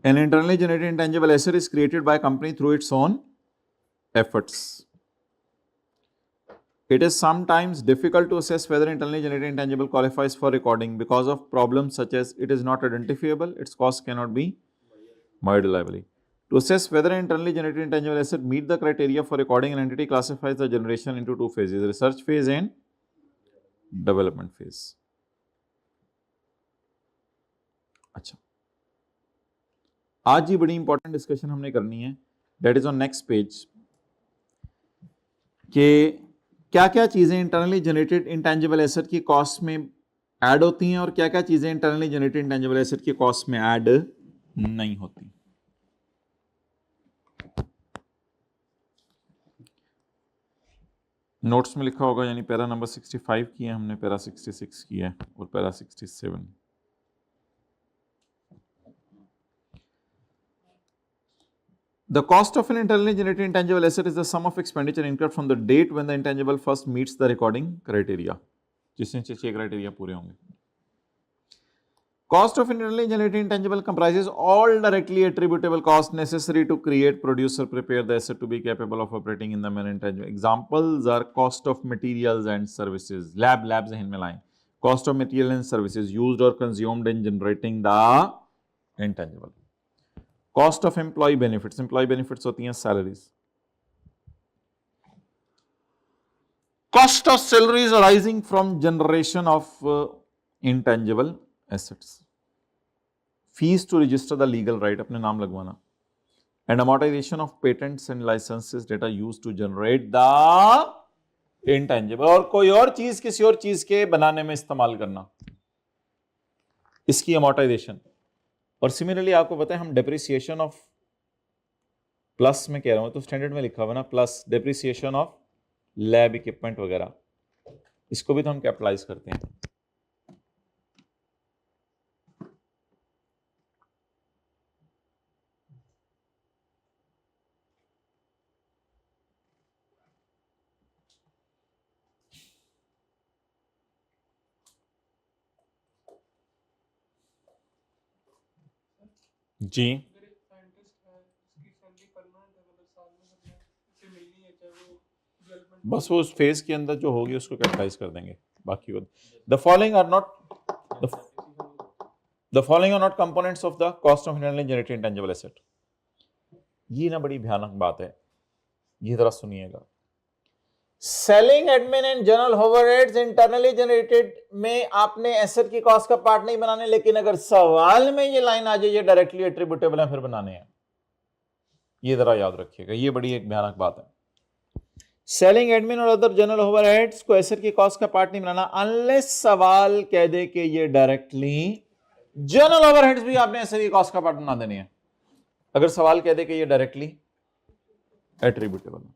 An internally generated intangible asset is created by a company through its own efforts. It is sometimes difficult to assess whether internally generated intangible qualifies for recording because of problems such as it is not identifiable, its cost cannot be measured reliably. To assess whether an internally generated intangible asset meet the criteria for recording, an entity classifies the generation into two phases: research phase and development phase. अच्छा, आज ही बड़ी important discussion हमने करनी है, that is on next page, कि क्या क्या चीजें इंटरनली जनरेटेड इंटेंजिबल एसेट की कॉस्ट में ऐड होती हैं और क्या क्या चीजें इंटरनली जनरेटेड इंटेंजिबल एसेट की कॉस्ट में ऐड नहीं होती। नोट्स में लिखा होगा, यानी पैरा नंबर 65 किया हमने, पैरा 66 किया है और para 67। The cost of an internally generated intangible asset is the sum of expenditure incurred from the date when the intangible first meets the recording criteria. जिसमें 6 क्राइटेरिया पूरे होंगे। Cost of internally generated intangible comprises all directly attributable costs necessary to create, produce or prepare the asset to be capable of operating in the manner intangible. Examples are cost of materials and services. Labs हैं इनमें लाएं। Cost of material and services used or consumed in generating the intangible. Cost of employee benefits होती हैं salaries. Cost of salaries arising from generation of intangible assets. Fees to register the legal right, अपने नाम लगवाना. And amortization of patents and licenses that are used to generate the intangible. और कोई और चीज किसी और चीज के बनाने में इस्तेमाल करना, इसकी amortization. और सिमिलरली आपको पता है हम डेप्रिसिएशन ऑफ प्लस में कह रहा हूं, तो स्टैंडर्ड में लिखा हुआ ना plus depreciation of lab equipment वगैरह, इसको भी तो हम कैपिटलाइज करते हैं। जी बस वो उस फेज के अंदर जो होगी उसको कैपिटलाइज कर देंगे, बाकी the following are not components of the cost of internally generated intangible asset. ये ना बड़ी भयानक बात है, ये जरा सुनिएगा। Selling admin and general overheads internally generated में आपने एसेट की कॉस्ट का पार्ट नहीं बनाने, लेकिन अगर सवाल में ये लाइन आ जाए ये डायरेक्टली एट्रीब्यूटेबल है फिर बनाने हैं, ये जरा याद रखिएगा, ये बड़ी एक भयानक बात है। सेलिंग एडमिन और अदर जनरल ओवरहेड्स को एसेट की कॉस्ट का पार्ट नहीं बनाना अनलेस सवाल कह दे कि ये डायरेक्टली, जनरल ओवरहेड्स भी आपने एसेट की कॉस्ट का पार्ट बना देनी है अगर सवाल कह दे कि ये डायरेक्टली एट्रीब्यूटेबल है।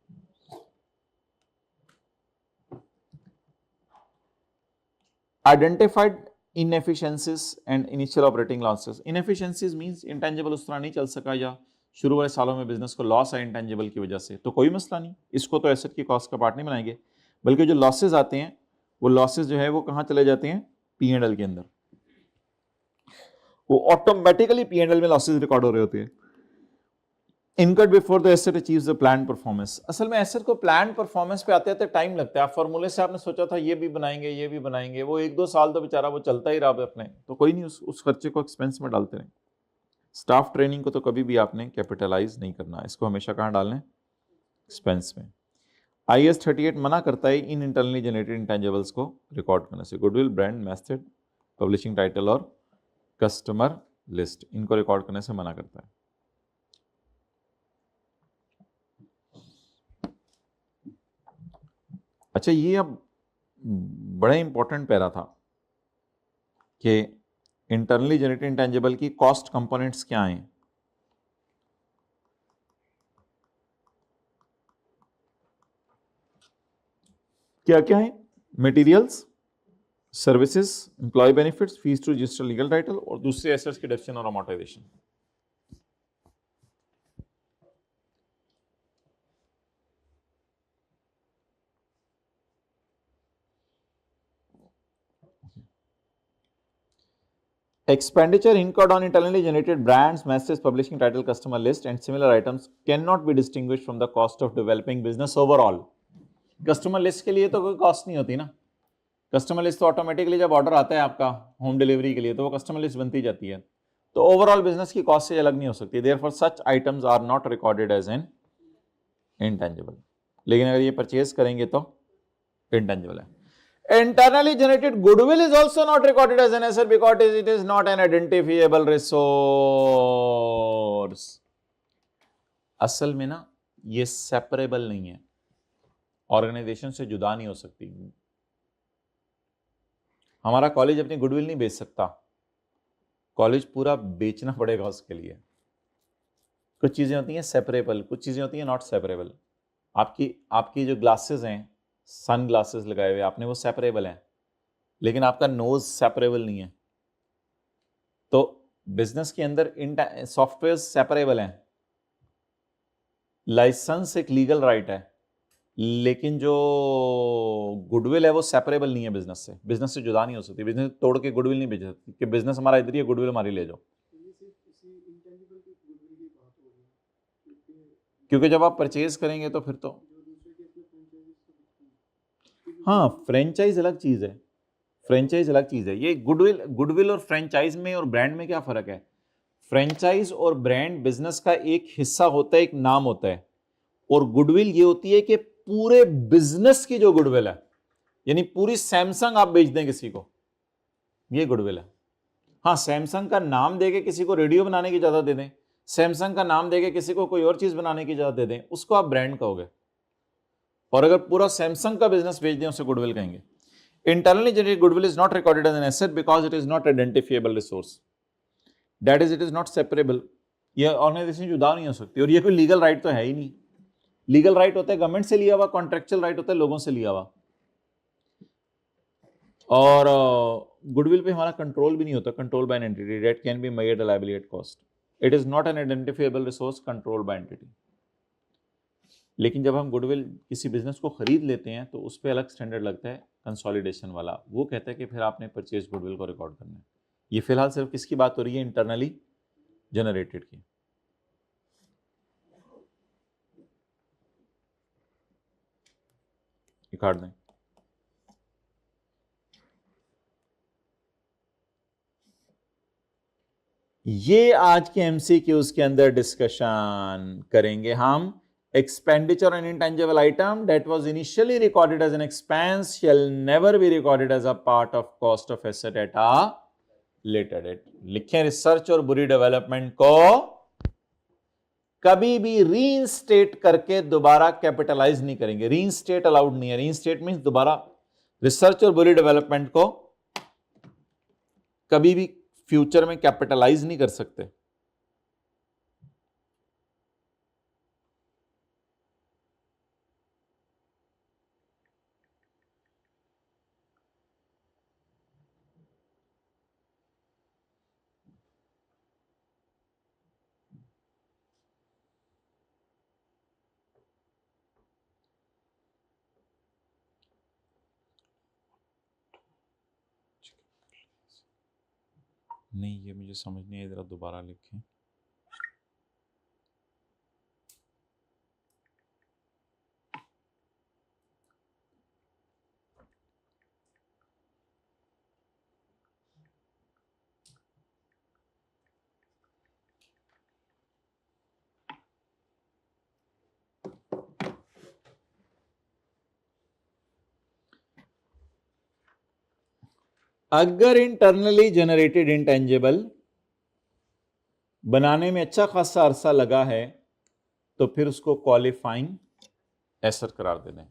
Identified inefficiencies and initial operating losses. Inefficiencies means intangible उस तरह नहीं चल सका या शुरू वाले सालों में बिजनेस को लॉस है इंटेंजिबल की वजह से, तो कोई मसला नहीं, इसको तो एसेट की कॉस्ट का पार्ट नहीं बनाएंगे, बल्कि जो लॉसेज आते हैं वो लॉसेज जो है वो कहां चले जाते हैं, P&L के अंदर, वो ऑटोमेटिकली P&L में लॉसेज रिकॉर्ड हो रहे होते हैं। Incurred before the asset achieves the plan performance. असल में एसेट को प्लान परफॉर्मेंस पे आते आते टाइम लगता है। आप फॉर्मूले से आपने सोचा था ये भी बनाएंगे ये भी बनाएंगे, वो 1-2 साल तो बेचारा वो चलता ही रहा अपने, तो कोई नहीं, उस खर्चे को एक्सपेंस में डालते रहे। स्टाफ ट्रेनिंग को तो कभी भी आपने कैपिटलाइज नहीं करना, इसको हमेशा कहाँ डालना है, एक्सपेंस में। IAS 38 मना करता है इन इंटरनली जनरेटेड इंटेंजिबल्स को रिकॉर्ड करने से। Goodwill, brand, method, publishing title और कस्टमर लिस्ट, इनको रिकॉर्ड करने से मना करता है। अच्छा, ये अब बड़ा इंपॉर्टेंट पैरा था कि इंटरनली जनरेटेड इंटेंजिबल की कॉस्ट कंपोनेंट्स क्या हैं। क्या क्या है? Materials, services, employ benefits, fees to register legal title और दूसरे एसेट्स के डेप्शन और amortisation. Expenditure incurred on internally generated brands, messages, publishing title, customer list, and similar items cannot be distinguished from the cost of developing business overall. Customer list के लिए तो कोई cost नहीं होती ना। कस्टमर लिस्ट तो automatically जब order आता है आपका होम डिलीवरी के लिए तो वो कस्टमर लिस्ट बनती जाती है, तो ओवरऑल बिजनेस की कॉस्ट से अलग नहीं हो सकती। Therefore such items are not recorded as an intangible. लेकिन अगर ये परचेज करेंगे तो इंटेंजिबल है। Internally generated goodwill is also not recorded as an asset because it is not an identifiable resource. असल में ना ये सेपरेबल नहीं है, ऑर्गेनाइजेशन से जुदा नहीं हो सकती। हमारा कॉलेज अपनी गुडविल नहीं बेच सकता, कॉलेज पूरा बेचना पड़ेगा उसके लिए। कुछ चीजें होती हैं सेपरेबल, कुछ चीजें होती हैं नॉट सेपरेबल। आपकी जो ग्लासेस हैं, सन ग्लासेस लगाए हुए आपने, वो सेपरेबल हैं, लेकिन आपका नोज सेपरेबल नहीं है। तो बिजनेस के अंदर सॉफ्टवेयर सेपरेबल हैं, लाइसेंस एक लीगल राइट है, लेकिन जो गुडविल है वो सेपरेबल नहीं है बिजनेस से जुदा नहीं हो सकती। बिजनेस तोड़ के गुडविल नहीं बेच सकती कि बिजनेस हमारा इधर ही है, गुडविल हमारी ले जाओ। क्योंकि जब आप परचेज करेंगे तो फिर तो, हाँ, फ्रेंचाइज अलग चीज है, फ्रेंचाइज अलग चीज है। ये गुडविल और फ्रेंचाइज में और ब्रांड में क्या फर्क है? फ्रेंचाइज और ब्रांड बिजनेस का एक हिस्सा होता है, एक नाम होता है, और गुडविल ये होती है कि पूरे बिजनेस की जो गुडविल है, यानी पूरी सैमसंग आप बेच दें किसी को, ये गुडविल है। हाँ, सैमसंग का नाम देके किसी को रेडियो बनाने की इजाजत दे दें, सैमसंग का नाम देके किसी को कोई और चीज बनाने की इजाजत दे दें, उसको आप ब्रांड कहोगे। और अगर पूरा सैमसंग का बिजनेस बेच दें उसे गुडविल कहेंगे। Internally generated goodwill is not recorded as an asset because it is not identifiable resource, that is it is not separable. ये ऑर्गेनाइजेशन जुदा नहीं हो सकती, और ये कोई लीगल राइट तो है ही नहीं। लीगल राइट होता है गवर्नमेंट से लिया हुआ, कॉन्ट्रेक्चुअल राइट होता है लोगों से लिया हुआ। और गुडविल पे हमारा कंट्रोल भी नहीं होता, control by an entity that can be made liability at cost. It is not an identifiable resource control by entity. लेकिन जब हम गुडविल किसी बिजनेस को खरीद लेते हैं तो उस पर अलग स्टैंडर्ड लगता है कंसोलिडेशन वाला, वो कहता है कि फिर आपने परचेज गुडविल को रिकॉर्ड करना है। ये फिलहाल सिर्फ किसकी बात हो रही है? इंटरनली जनरेटेड की। काट दें। ये आज के एमसीक्यूज के अंदर डिस्कशन करेंगे हम। Expenditure on intangible item that was initially recorded as an expense shall never be recorded as a part of cost of asset at a later date. लिखें, रिसर्च और बुरी डेवलपमेंट को कभी भी रीइंस्टेट करके दोबारा कैपिटलाइज नहीं करेंगे। रीइंस्टेट अलाउड नहीं है। रीइंस्टेट मींस दोबारा रिसर्च और बुरी डेवलपमेंट को कभी भी फ्यूचर में कैपिटलाइज नहीं कर सकते। नहीं, ये मुझे समझ नहीं है, जरा दोबारा लिखें। अगर इंटरनली जनरेटेड इंटेंजिबल बनाने में अच्छा खासा अरसा लगा है तो फिर उसको क्वालिफाइंग एसेट करार दे दें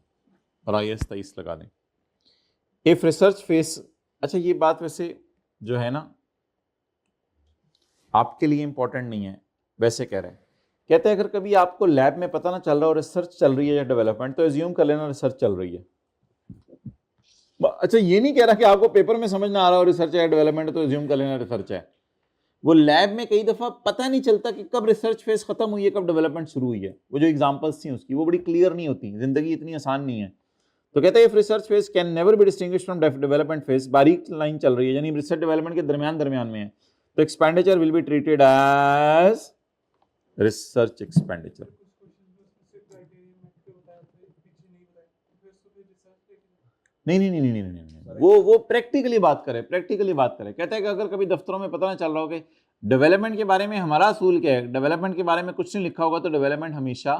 और IS 23 लगा दें। इफ रिसर्च फेस, अच्छा ये बात वैसे जो है ना आपके लिए इंपॉर्टेंट नहीं है, वैसे कह रहे हैं, कहते हैं अगर कभी आपको लैब में पता ना चल रहा हो रिसर्च चल रही है या डेवलपमेंट, तो एज्यूम कर लेना रिसर्च चल रही है। अच्छा ये नहीं कह रहा कि आपको पेपर में समझ ना आ रहा हो रिसर्च है डेवलपमेंट, तो एज्यूम कर लेना रिसर्च है। वो लैब में कई दफा पता नहीं चलता कि कब रिसर्च फेज खत्म हुई है, कब डेवलपमेंट शुरू हुई है। वो जो एग्जांपल्स थी उसकी वो बड़ी क्लियर नहीं होती, जिंदगी इतनी आसान नहीं है। तो कहते हैं if research phase can never be distinguished from development phase, बारीक लाइन चल रही है यानी रिसर्च डेवलपमेंट के दरमियान में है, तो expenditure will be treated as research expenditure. नहीं, वो प्रैक्टिकली बात करें, कहते हैं कि अगर कभी दफ्तरों में पता ना चल रहा हो कि डेवलपमेंट के बारे में हमारा असूल क्या है, डेवलपमेंट के बारे में कुछ नहीं लिखा होगा, तो डेवलपमेंट हमेशा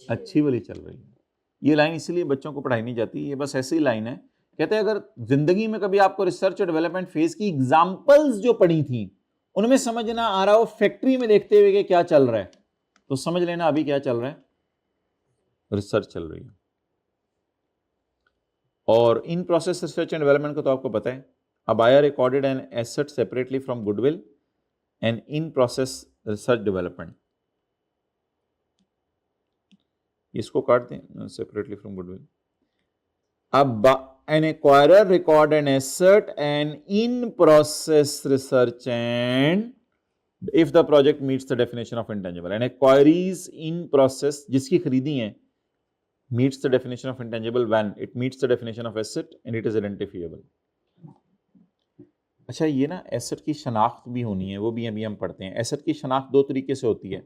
अच्छी वाली चल रही है। ये लाइन इसलिए बच्चों को पढ़ाई नहीं जाती, ये बस ऐसी लाइन है। कहते हैं अगर जिंदगी में कभी आपको रिसर्च और डेवलपमेंट फेज की एग्जांपल्स जो पढ़ी थी उनमें समझ ना आ रहा हो फैक्ट्री में देखते हुए कि क्या चल रहा है, तो समझ लेना अभी क्या चल रहा है, रिसर्च चल रही है। और in process research and development को तो आपको पता है, a buyer recorded an asset separately from goodwill and in process research development, इसको काट दें सेपरेटली फ्रॉम गुडविल। अब an acquirer record an asset and in process research and if the project meets the definition of intangible, and acquirees in process जिसकी खरीदी है meets the definition of intangible when it meets the definition of asset and it is identifiable। अच्छा ये ना asset की शनाख्त भी होनी है, वो भी अभी हम पढ़ते हैं। एसेट की शनाख्त दो तरीके से होती है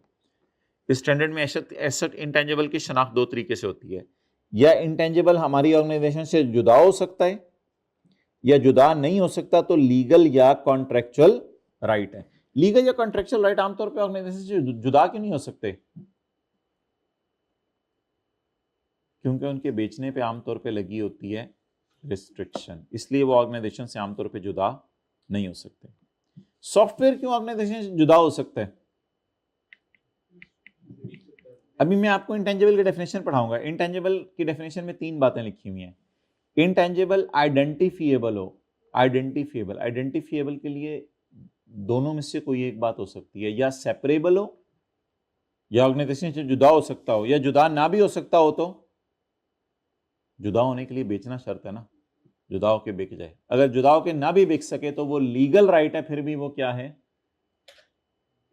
स्टैंडर्ड में। एसेट इंटेंजिबल की शनाख्त दो तरीके से होती है, या इंटेंजिबल हमारी ऑर्गेनाइजेशन से जुदा हो सकता है या जुदा नहीं हो सकता, तो लीगल या कॉन्ट्रेक्चुअल राइट है। लीगल या कॉन्ट्रेक्चुअल राइट आमतौर पे ऑर्गेनाइजेशन से जुदा क्यों नहीं हो सकते? क्योंकि उनके बेचने पे आमतौर पे लगी होती है रिस्ट्रिक्शन, इसलिए वो ऑर्गेनाइजेशन से आमतौर पे जुदा नहीं हो सकते। सॉफ्टवेयर क्यों ऑर्गेनाइजेशन से जुदा हो सकता है? अभी मैं आपको इंटेंजिबल की डेफिनेशन पढ़ाऊंगा। इंटेंजिबल की डेफिनेशन में तीन बातें लिखी हुई हैं। इंटेंजिबल आइडेंटिफिएबल हो, आइडेंटिफिएबल के लिए दोनों में से कोई एक बात हो सकती है, या सेपरेबल हो या ऑर्गेनाइजेशन से जुदा हो सकता हो, या जुदा ना भी हो सकता हो। तो जुदा होने के लिए बेचना शर्त है ना, जुदा होके बिक जाए। अगर जुदा होके ना भी बिक सके तो वो लीगल राइट है, फिर भी वो क्या है,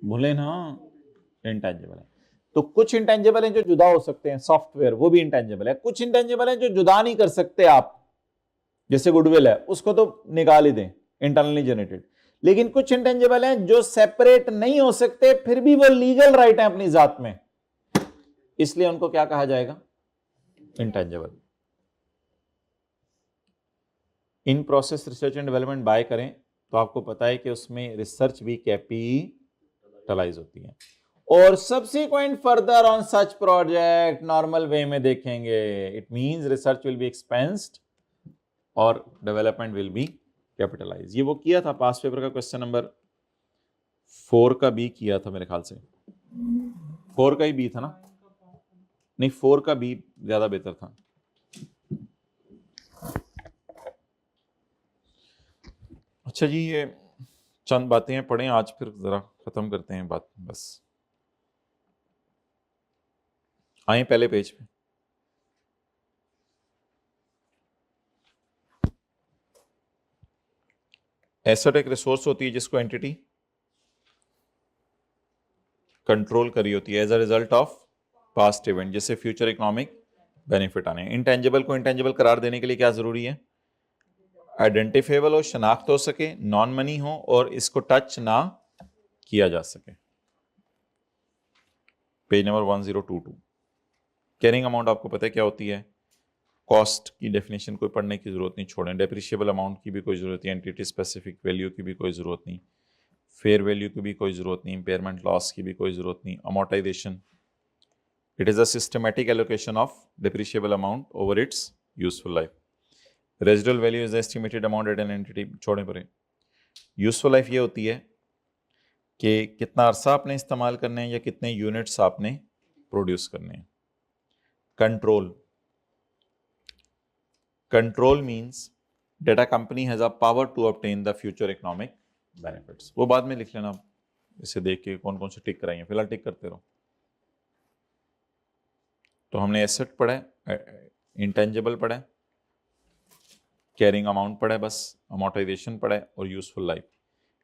भूले ना, इंटेंजिबल है। तो कुछ इंटेंजिबल हैं जो जुदा हो सकते हैं, सॉफ्टवेयर वो भी इंटेंजिबल है। कुछ इंटेंजिबल हैं जो जुदा नहीं कर सकते आप, जैसे गुडविल है, उसको तो निकाल ही दें, इंटरनली जनरेटेड। लेकिन कुछ इंटेंजिबल हैं जो सेपरेट नहीं हो सकते, फिर भी वो लीगल राइट है अपनी जात में, इसलिए उनको क्या कहा जाएगा, intangible. In process research and development bye करें तो आपको पता है कि उसमें रिसर्च भी कैपिटलाइज होती है, और subsequent further on such project normal way में देखेंगे। It means research will be expensed और डेवलपमेंट विल बी कैपिटलाइज। ये वो किया था पास पेपर का क्वेश्चन नंबर 4 का बी किया था मेरे ख्याल से, 4 का ही बी था ना, नहीं 4 का बी ज्यादा बेहतर था। अच्छा जी, ये चंद बातें हैं पढ़ें आज, फिर जरा खत्म करते हैं बात। बस आए पहले पेज पे। एसेट एक रिसोर्स होती है जिसको एंटिटी कंट्रोल करी होती है as a result of past event, जैसे फ्यूचर इकोनॉमिक बेनिफिट आने। इंटेंजिबल को इंटेंजिबल करार देने के लिए क्या जरूरी है, आइडेंटिफाइबल हो, शनाख्त हो सके, नॉन मनी हो और इसको टच ना किया जा सके। Page number 1022। कैरिंग अमाउंट आपको पता है क्या होती है, कॉस्ट की डेफिनेशन कोई पढ़ने की जरूरत नहीं, छोड़ें। डेप्रिशिएबल अमाउंट की भी कोई जरूरत नहीं, एंटिटी स्पेसिफिक वैल्यू की भी कोई जरूरत नहीं, फेयर वैल्यू की भी कोई जरूरत नहीं, इम्पेयरमेंट लॉस की भी कोई जरूरत नहीं, amortisation, it is a systematic allocation of depreciable amount over it's useful life. Residual value is the estimated amount at an entity, छोड़े परे। यूजफुल लाइफ ये होती है कि कितना अरसा आपने इस्तेमाल करने हैं या कितने यूनिट्स आपने प्रोड्यूस करने हैं। Control, control means that a company has a power to obtain the future economic benefits। वो बाद में लिख लेना, इसे देख के कौन कौन से टिक कराइए, फिलहाल टिक करते रहो। तो हमने एसेट पढ़ा है, इंटेंजिबल पढ़ा है, कैरिंग अमाउंट पढ़ा है, बस अमोर्टाइजेशन पढ़ा है और useful life.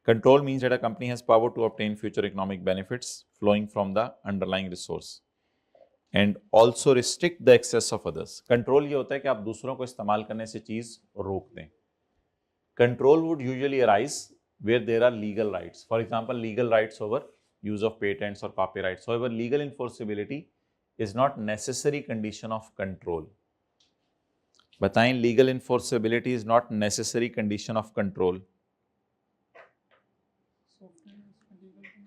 Control means that a company has power to obtain future economic benefits flowing from the underlying resource and also restrict the access of others. Control ये होता है कि आप दूसरों को इस्तेमाल करने से चीज रोक दें। Control would usually arise where there are legal rights, for example legal rights over use of patents or copyrights। However, legal enforceability is not necessary condition of control। बताएं, legal enforceability is not necessary condition of control।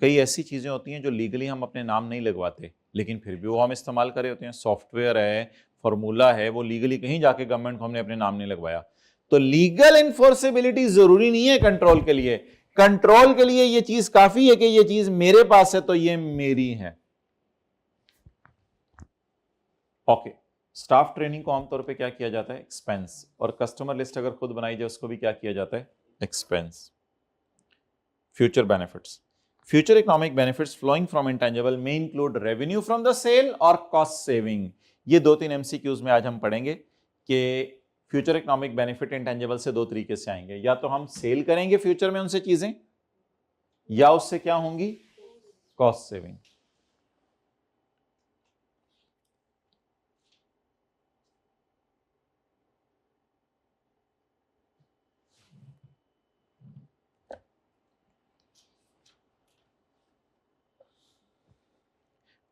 कई ऐसी चीजें होती हैं जो legally हम अपने नाम नहीं लगवाते लेकिन फिर भी वो हम इस्तेमाल कर रहे होते हैं। सॉफ्टवेयर है, फॉर्मूला है, वो लीगली कहीं जाके गवर्नमेंट को हमने अपने नाम नहीं लगवाया। तो लीगल एनफोर्सेबिलिटी जरूरी नहीं है कंट्रोल के लिए। कंट्रोल के लिए ये चीज काफी है कि ये चीज मेरे पास है तो ये मेरी है। ओके, स्टाफ ट्रेनिंग को आमतौर पे क्या किया जाता है? एक्सपेंस। और कस्टमर लिस्ट अगर खुद बनाई जाए उसको भी क्या किया जाता है? Expense. Future benefits, future economic benefits flowing from intangible में include revenue from the sale और कॉस्ट सेविंग। ये 2-3 एमसीक्यूज में आज हम पढ़ेंगे कि फ्यूचर इकोनॉमिक बेनिफिट इंटेंजिबल से 2 तरीके से आएंगे, या तो हम सेल करेंगे फ्यूचर में उनसे चीजें, या उससे क्या होंगी? Cost saving.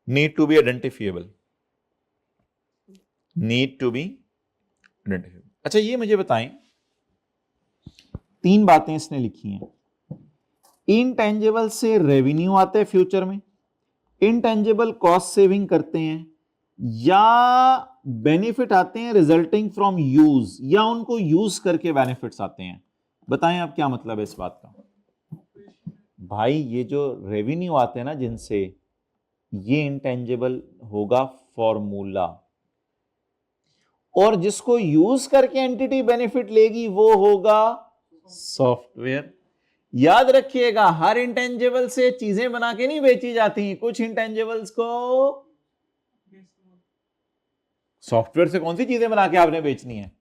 Need to be identifiable, need to be identifiable. अच्छा, ये मुझे बताएं, 3 बातें इसने लिखी हैं। इनटेंजिबल से रेवेन्यू आते हैं फ्यूचर में, इनटेंजिबल कॉस्ट सेविंग करते हैं, या बेनिफिट आते हैं रिजल्टिंग फ्रॉम यूज, या उनको यूज करके बेनिफिट्स आते हैं। बताएं आप क्या मतलब है इस बात का? भाई ये जो रेवेन्यू आते हैं ना जिनसे, ये इंटेंजिबल होगा फॉर्मूला, और जिसको यूज करके एंटिटी बेनिफिट लेगी वो होगा सॉफ्टवेयर। याद रखिएगा, हर इंटेंजिबल से चीजें बना के नहीं बेची जाती, कुछ इंटेंजिबल्स को सॉफ्टवेयर से कौन सी चीजें बना के आपने बेचनी है।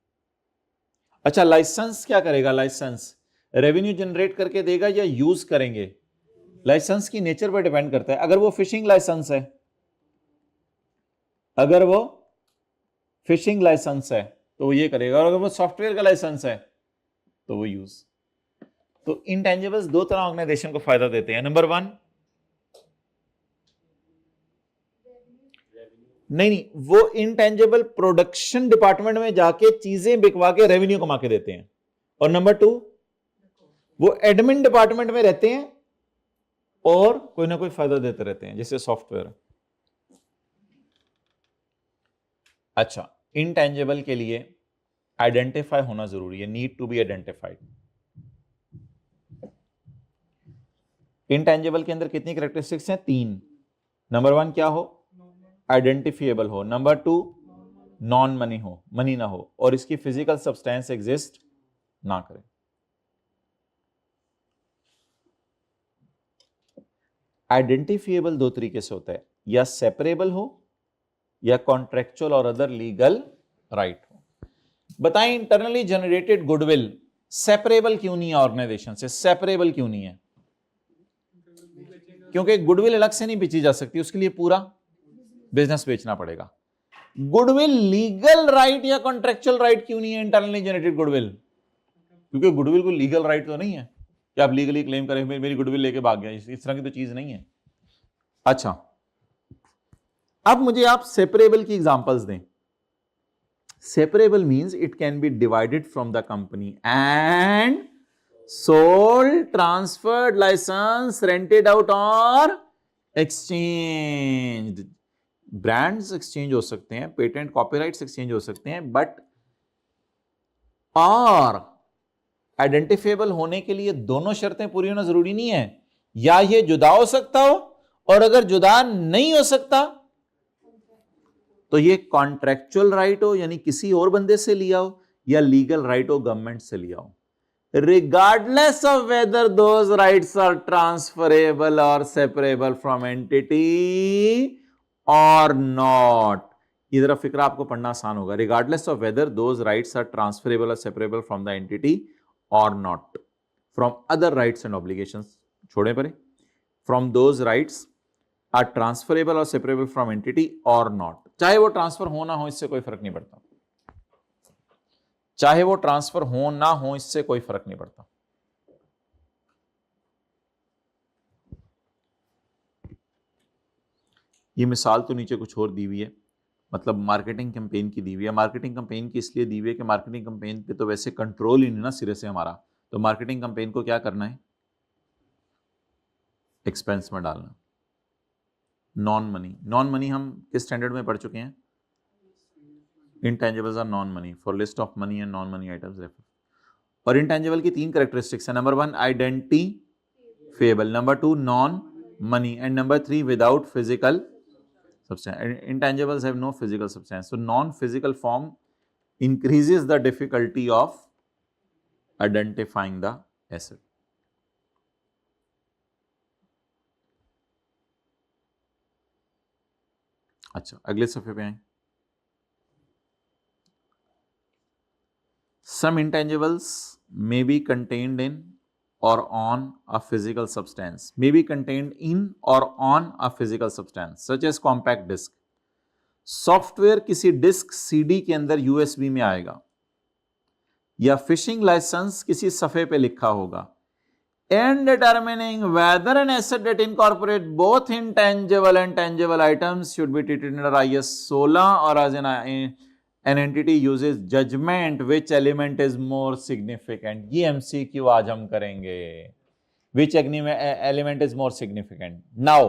अच्छा, लाइसेंस क्या करेगा? लाइसेंस रेवेन्यू जनरेट करके देगा या यूज करेंगे? लाइसेंस की नेचर पर डिपेंड करता है। अगर वो फिशिंग लाइसेंस है, अगर वो फिशिंग लाइसेंस है तो वो ये करेगा, और अगर वो सॉफ्टवेयर का लाइसेंस है तो वो यूज। तो इंटेंजिबल्स 2 तरह ऑर्गेनाइजेशन को फायदा देते हैं। नंबर 1, नहीं, वो इंटेंजिबल प्रोडक्शन डिपार्टमेंट में जाके चीजें बिकवा के रेवेन्यू कमा के देते हैं। और नंबर 2, वो एडमिन डिपार्टमेंट में रहते हैं और कोई ना कोई फायदा देते रहते हैं, जैसे सॉफ्टवेयर। अच्छा, इंटेंजिबल के लिए आइडेंटिफाई होना जरूरी है, need to be identified. Intangible के अंदर कितनी कैरेक्टरिस्टिक्स हैं? 3। नंबर 1 क्या हो? आइडेंटिफिएबल हो। नंबर 2, नॉन मनी हो, मनी ना हो, और इसकी फिजिकल सब्सटेंस एग्जिस्ट ना करे। आइडेंटिफिएबल 2 तरीके से होता है, या सेपरेबल हो या कॉन्ट्रेक्चुअल और अदर लीगल राइट हो। बताएं, इंटरनली जनरेटेड गुडविल सेपरेबल क्यों नहीं है? ऑर्गेनाइजेशन से सेपरेबल क्यों नहीं है? क्योंकि गुडविल अलग से नहीं बेची जा सकती, उसके लिए पूरा बिजनेस बेचना पड़ेगा। गुडविल लीगल राइट या कॉन्ट्रेक्चुअल राइट क्यों नहीं है इंटरनली जनरेटेड गुडविल? क्योंकि गुडविल को लीगल राइट तो नहीं है कि आप लीगली क्लेम करें मेरी गुडविल लेके भाग गया, इस तरह की तो चीज नहीं है। अच्छा, अब मुझे आप सेपरेबल की एग्जांपल्स दें। Separable means it can be divided from the company and sold, transferred, license, rented out और एक्सचेंज। ब्रांड्स एक्सचेंज हो सकते हैं, पेटेंट कॉपीराइट्स एक्सचेंज हो सकते हैं, बट और आइडेंटिफिएबल होने के लिए दोनों शर्तें पूरी होना जरूरी नहीं है, या ये जुदा हो सकता हो, और अगर जुदा नहीं हो सकता तो ये कॉन्ट्रेक्चुअल राइट हो यानी किसी और बंदे से लिया हो, या लीगल राइट हो गवर्नमेंट से लिया हो, regardless of whether those rights are transferable or separable from entity or not. ये जरा फिक्रा आपको पढ़ना आसान होगा. Regardless of whether those rights are transferable or separable from the entity or not, from other rights and obligations. छोड़े परे. From those rights are transferable or separable from entity or not. चाहे वो ट्रांसफर हो ना हो इससे कोई फर्क नहीं पड़ता. चाहे वो ट्रांसफर हो ना हो इससे कोई फर्क नहीं पड़ता. ये मिसाल तो नीचे कुछ और दी हुई है, मतलब मार्केटिंग कैंपेन की दी हुई है. मार्केटिंग कैंपेन की इसलिए दी हुई है कि मार्केटिंग कैंपेन पे तो वैसे कंट्रोल ही नहीं ना सिरे से हमारा, तो मार्केटिंग कैंपेन को क्या करना है, एक्सपेंस में डालना. नॉन मनी, नॉन मनी हम किस स्टैंडर्ड में पढ़ चुके हैं, intangibles are non money, for list of money and non money items refer. और इंटेंजिबल की 3 कैरेक्टरिस्टिक्स है. Number 1 identifiable, number 2 non money, and number 3 without physical substance. Intangibles have no physical substance, so non-physical form increases the difficulty of identifying the asset. अच्छा, अगले सफे पे आए. Some intangibles may be contained in or on a physical substance, may be contained in or on a physical substance, such as compact disc. Software किसी disk CD के अंदर USB में आएगा, या फिशिंग लाइसेंस किसी सफे पे लिखा होगा. In determining whether an asset that incorporate both intangible and tangible items should be treated under IS 16 or as an entity uses judgment which element is more significant. ये MCQ आज हम करेंगे. Which element is more significant? Now,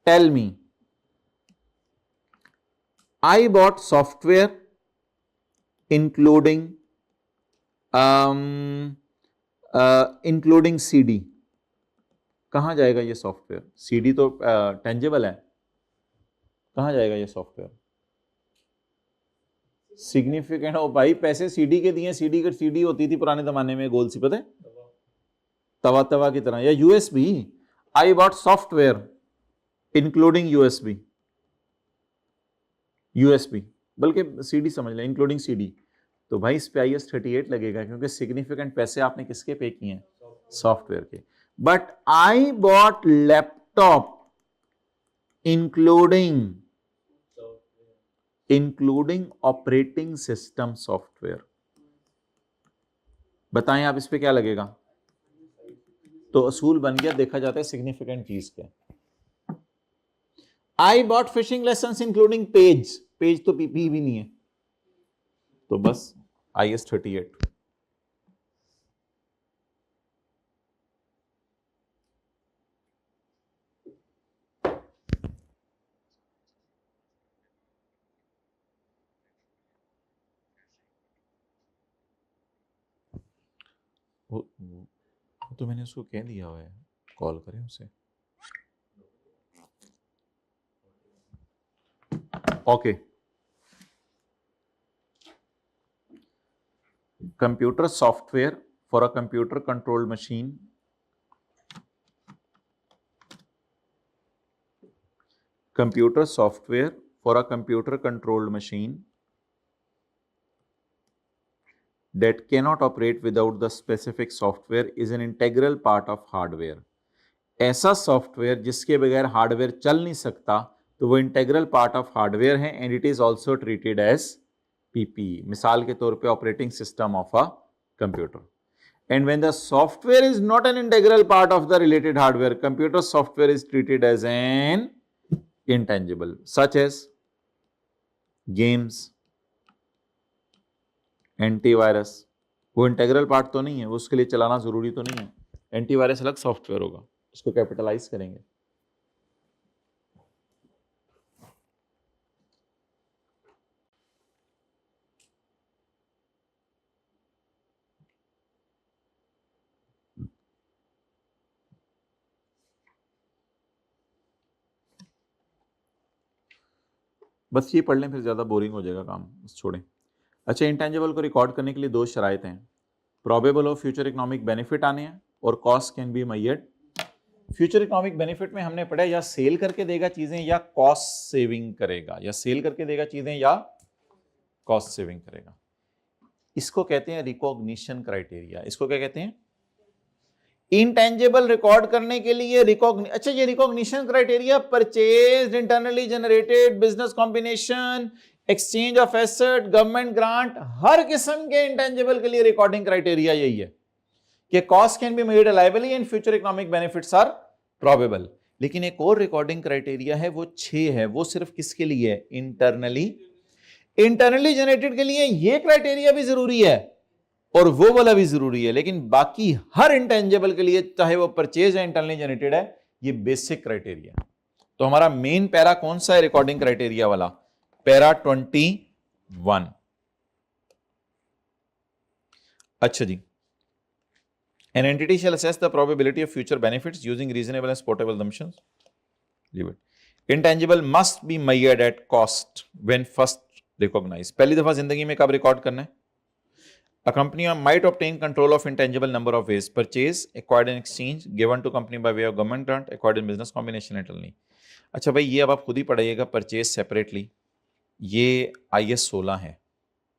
tell me. I bought software including including CD. कहां जाएगा ये software? CD तो tangible है, कहां जाएगा ये सॉफ्टवेयर? सिग्निफिकेंट हो भाई, पैसे CD के दिए. CD होती थी पुराने जमाने में गोल सी, पता है, तवा की तरह, या USB. I bought software including USB, बल्कि CD समझ लें, इंक्लूडिंग CD. तो भाई इस पे IS 38 लगेगा, क्योंकि सिग्निफिकेंट पैसे आपने किसके पे किए हैं, सॉफ्टवेयर के. But I bought laptop including operating system software. बताएं आप इस पे क्या लगेगा? तो असूल बन गया, देखा जाता है सिग्निफिकेंट चीज क्या. I bought fishing lesson including page तो पीपी भी नहीं है, तो बस IS 38. तो मैंने उसको कह दिया हुआ है, कॉल करें उसे. Okay. Computer software for a computer controlled machine. Computer software for a computer controlled machine that cannot operate without the specific software is an integral part of hardware. ऐसा सॉफ्टवेयर जिसके बगैर हार्डवेयर चल नहीं सकता, तो वो इंटेग्रल पार्ट ऑफ हार्डवेयर है, and it is also treated as PPE. मिसाल के तौर पे operating system of a computer. And when the software is not an integral part of the related hardware, computer software is treated as an intangible, such as games, antivirus. वो integral part तो नहीं है, उसके लिए चलाना जरूरी तो नहीं है. एंटीवायरस अलग सॉफ्टवेयर होगा, उसको कैपिटलाइज करेंगे. बस ये पढ़ लें, फिर ज़्यादा बोरिंग हो जाएगा काम, बस छोड़ें। अच्छा, इंटेंजिबल को रिकॉर्ड करने के लिए 2 शराइत हैं। Probable of future economic benefit आने हैं और cost can be measured. Future economic benefit में हमने पढ़ा या सेल करके देगा चीजें या कॉस्ट सेविंग करेगा, या सेल करके देगा चीजें या कॉस्ट सेविंग करेगा। इसको कहते हैं रिकॉग्निशन क्राइटेरिया। इसको क्या कहते हैं? इंटेंजिबल रिकॉर्ड करने के लिए अच्छा, ये recognition criteria purchase, internally generated, business combination, exchange of asset, government grant, हर किस्म के इंटेंजिबल के लिए रिकॉर्डिंग क्राइटेरिया यही है कि cost can be made reliably and future economic benefits are probable. लेकिन एक और रिकॉर्डिंग क्राइटेरिया है, वो 6 है। वो सिर्फ किसके लिए है? इंटरनली जनरेटेड के लिए ये क्राइटेरिया भी जरूरी है और वो वाला भी जरूरी है, लेकिन बाकी हर इंटेंजिबल के लिए, चाहे वो परचेज है, इंटरनली जनरेटेड है, ये बेसिक क्राइटेरिया। तो हमारा मेन पैरा कौन सा है रिकॉर्डिंग क्राइटेरिया वाला? पैरा 21। अच्छा जी, an entity shall assess the probability of future benefits using reasonable and supportable assumptions. Leave it. Intangible must be measured at cost when first recognized. पहली दफा जिंदगी में कब रिकॉर्ड करना है? A company might obtain control of intangible number of ways: purchase, acquired in exchange, given to company by way of government grant, acquired in business combination internally. अच्छा भाई, ये अब आप खुद ही पढ़ाइएगा, परचेज सेपरेटली। ये IS 16 है,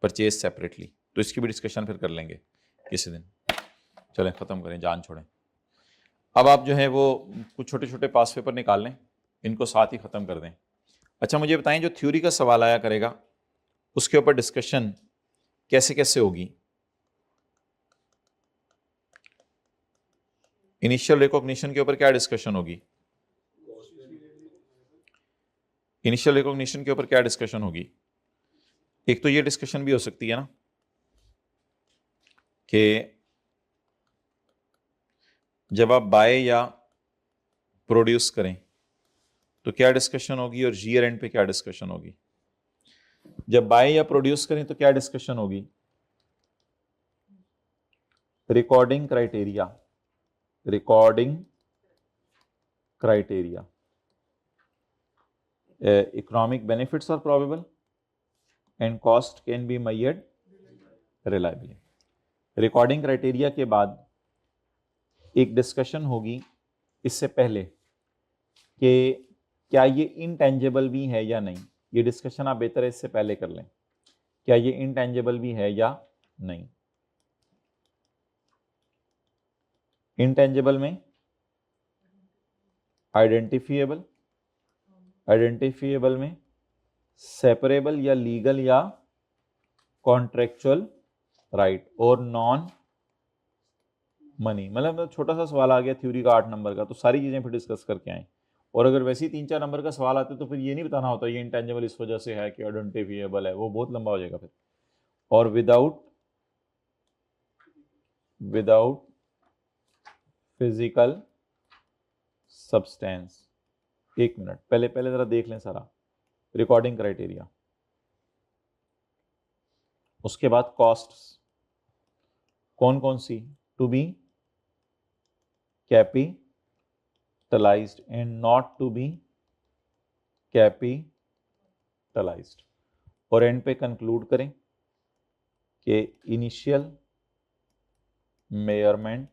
परचेज सेपरेटली। तो इसकी भी डिस्कशन फिर कर लेंगे किसी दिन। चलें, खत्म करें, जान छोड़ें। अब आप जो है वो कुछ छोटे छोटे पास पेपर निकाल लें, इनको साथ ही खत्म कर दें। अच्छा, मुझे बताएं, जो थ्योरी का सवाल आया करेगा उसके ऊपर डिस्कशन कैसे कैसे होगी? इनिशियल रिकॉग्निशन के ऊपर क्या डिस्कशन होगी? इनिशियल रिकॉग्निशन के ऊपर क्या डिस्कशन होगी? एक तो ये डिस्कशन भी हो सकती है ना कि जब आप बाय या प्रोड्यूस करें तो क्या डिस्कशन होगी, और ईयर एंड पे क्या डिस्कशन होगी? जब बाय या प्रोड्यूस करें तो क्या डिस्कशन होगी? Recording criteria. Recording criteria, economic benefits are probable and cost can be measured reliably. Recording criteria के बाद एक डिस्कशन होगी इससे पहले कि क्या ये इंटेंजिबल भी है या नहीं। ये डिस्कशन आप बेहतर है इससे पहले कर लें, क्या ये इंटेंजिबल भी है या नहीं। इंटेंजिबल में आइडेंटिफिएबल, आइडेंटिफिएबल में सेपरेबल या लीगल या कॉन्ट्रेक्चुअल राइट, और नॉन मनी। मतलब छोटा सा सवाल आ गया थ्योरी का 8 नंबर का, तो सारी चीजें फिर डिस्कस करके आए। और अगर वैसे ही 3-4 नंबर का सवाल आते तो फिर ये नहीं बताना होता ये इंटेंजिबल इस वजह से है कि आइडेंटिफिएबल है, वो बहुत लंबा हो जाएगा फिर। और विदाउट फिजिकल सब्सटेंस। एक मिनट, पहले जरा देख लें सारा रिकॉर्डिंग क्राइटेरिया। उसके बाद कॉस्ट्स कौन कौन सी? To be capitalised and not to be capitalised. और एंड पे कंक्लूड करें कि इनिशियल मेजरमेंट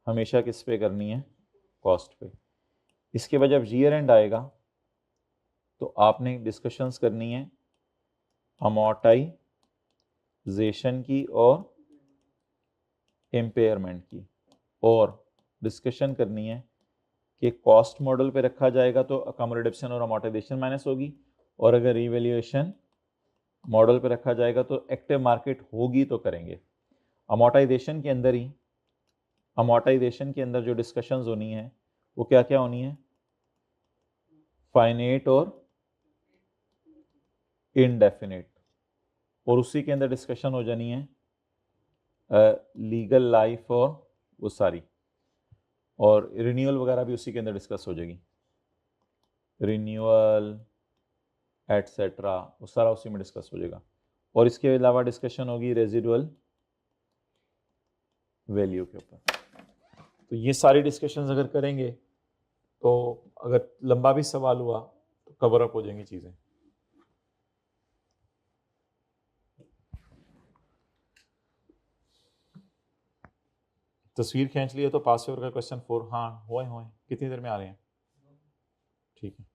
हमेशा किस पे करनी है? कॉस्ट पे। इसके बाद जब ईयर एंड आएगा तो आपने डिस्कशंस करनी है अमोर्टाइजेशन की और इम्पेयरमेंट की, और डिस्कशन करनी है कि कॉस्ट मॉडल पे रखा जाएगा तो अकोमोडेशन और अमोर्टाइजेशन माइनस होगी, और अगर रिवैल्यूएशन मॉडल पे रखा जाएगा तो एक्टिव मार्केट होगी तो करेंगे। अमोर्टाइजेशन के अंदर जो डिस्कशंस होनी है वो क्या क्या होनी है? फाइनेट और इनडेफिनेट। और उसी के अंदर डिस्कशन हो जानी है लीगल लाइफ और वो सारी, और रिन्यूअल वगैरह भी उसी के अंदर डिस्कस हो जाएगी, रिन्यूअल एटसेट्रा, वो सारा उसी में डिस्कस हो जाएगा। और इसके अलावा डिस्कशन होगी रेजिडुअल वैल्यू के ऊपर। तो ये सारी डिस्कशंस अगर करेंगे तो अगर लंबा भी सवाल हुआ तो कवर अप हो जाएंगी चीज़ें। तस्वीर खींच लिए तो पास पेपर का क्वेश्चन 4 हाँ हुए कितनी देर में आ रहे हैं? ठीक है।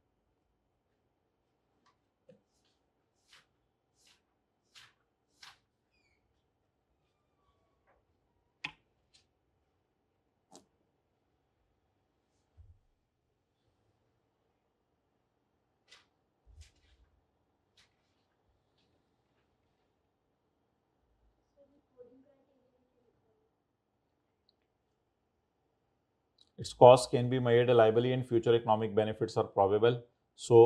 Its cost can be made liability and future economic benefits are probable, so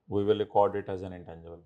we will record it as an intangible.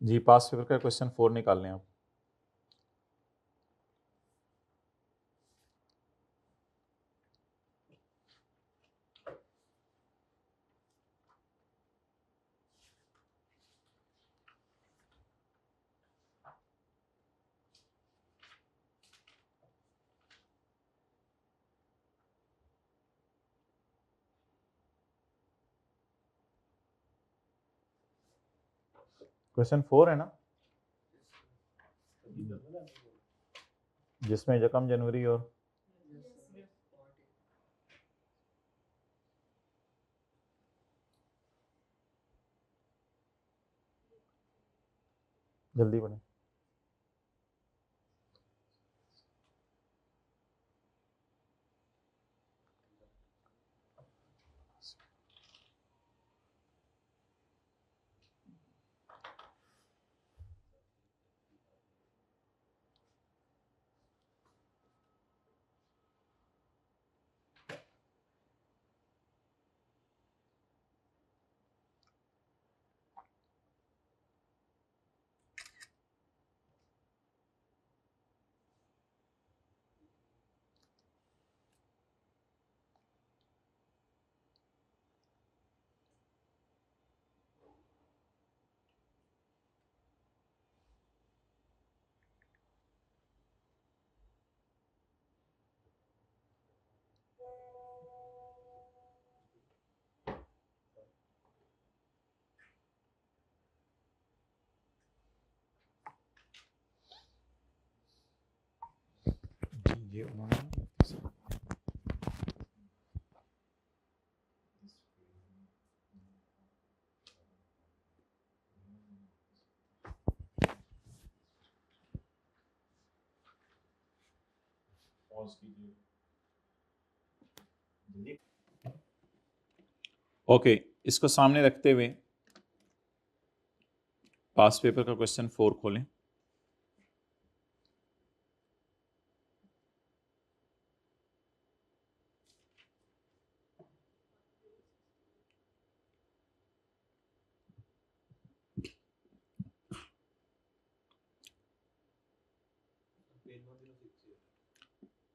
जी पास पेपर का क्वेश्चन 4 निकाल लें आप। क्वेश्चन 4 है ना, जिसमें रकम जनवरी और जल्दी पढ़ें। ये उन्होंने पॉज कीजिए। ओके, इसको सामने रखते हुए पास पेपर का क्वेश्चन 4 खोलें।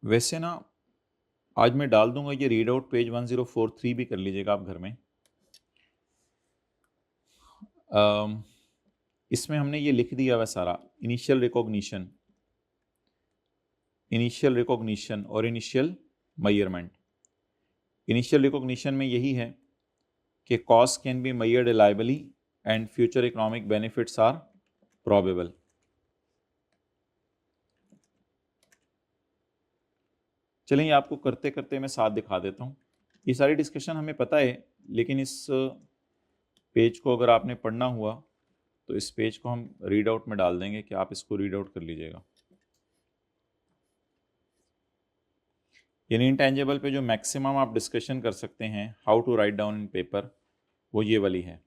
वैसे ना आज मैं डाल दूंगा ये रीड आउट पेज 1043 भी कर लीजिएगा आप घर में। इसमें हमने ये लिख दिया हुआ सारा, इनिशियल रिकॉग्निशन और इनिशियल मेजरमेंट। इनिशियल रिकॉग्निशन में यही है कि cost can be measured reliably and future economic benefits are probable. चलिए आपको करते करते मैं साथ दिखा देता हूँ। ये सारी डिस्कशन हमें पता है, लेकिन इस पेज को अगर आपने पढ़ना हुआ तो इस पेज को हम रीड आउट में डाल देंगे कि आप इसको रीड आउट कर लीजिएगा। यानी इंटेंजिबल पे जो मैक्सिमम आप डिस्कशन कर सकते हैं, how to write down in paper, वो ये वाली है।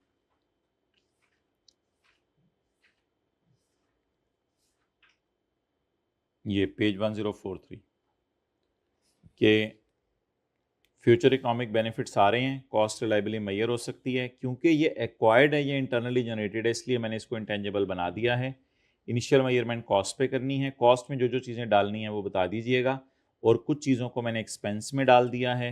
ये पेज 1043 के फ्यूचर इकोनॉमिक बेनिफिट्स आ रहे हैं, कॉस्ट रिलायबली मैयर हो सकती है। क्योंकि ये एक्वायर्ड है, ये इंटरनली जनरेटेड है, इसलिए मैंने इसको इंटेंजिबल बना दिया है। इनिशियल मेजरमेंट कॉस्ट पे करनी है, कॉस्ट में जो जो चीज़ें डालनी है वो बता दीजिएगा, और कुछ चीज़ों को मैंने एक्सपेंस में डाल दिया है।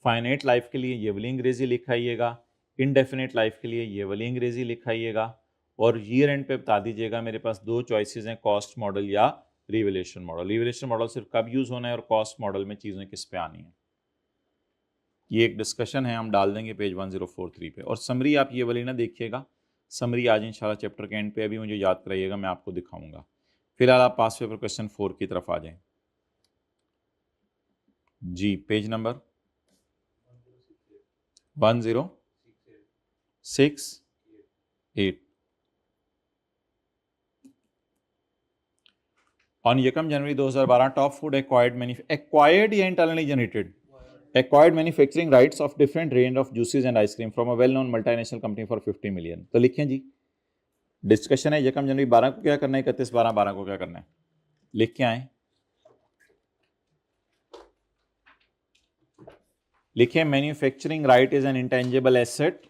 फाइनाइट लाइफ के लिए ये वाली अंग्रेजी लिखाइएगा, इनडेफिनेट लाइफ के लिए ये वाली अंग्रेजी लिखाइएगा, और ईयर एंड पे बता दीजिएगा मेरे पास दो चॉइसेस हैं, कॉस्ट मॉडल या रिवैल्यूएशन मॉडल। रिवैल्यूएशन मॉडल सिर्फ कब यूज़ होना है और कॉस्ट मॉडल में चीज़ें किस पे आनी है। ये एक डिस्कशन है, हम डाल देंगे पेज 1043 पे। और समरी आप ये वाली ना देखिएगा, समरी आज इंशाल्लाह चैप्टर के एंड पे, अभी मुझे याद कराइएगा, मैं आपको दिखाऊंगा। फिलहाल आप पास पेपर क्वेश्चन 4 की तरफ आ जाएं जी। Page number 1068। ऑन यकम जनवरी 2012 टॉप फूड एक्वायर्ड या internally generated, acquired manufacturing rights of different range of juices and ice cream from a well-known multinational company for 50 million। तो लिखें जी, डिस्कशन है यकम जनवरी 12 को क्या करना है, 31/12/12 को क्या करना है, लिख के आए। लिखें manufacturing right is an intangible asset.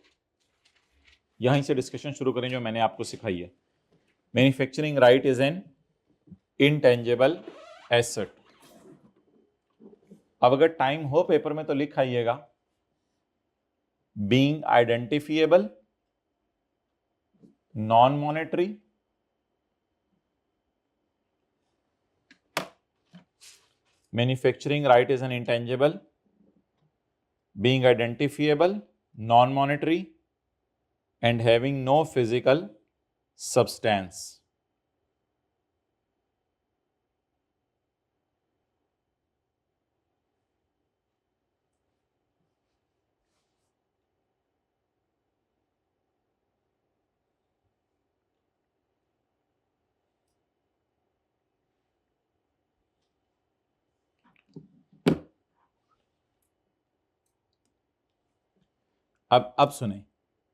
यहीं से डिस्कशन शुरू करें जो मैंने आपको सिखाई है। Manufacturing right is an intangible asset. अब अगर टाइम हो पेपर में तो लिख आइएगा, being identifiable, non monetary, manufacturing right is an intangible, being identifiable, non-monetary, and having no physical substance। अब सुने,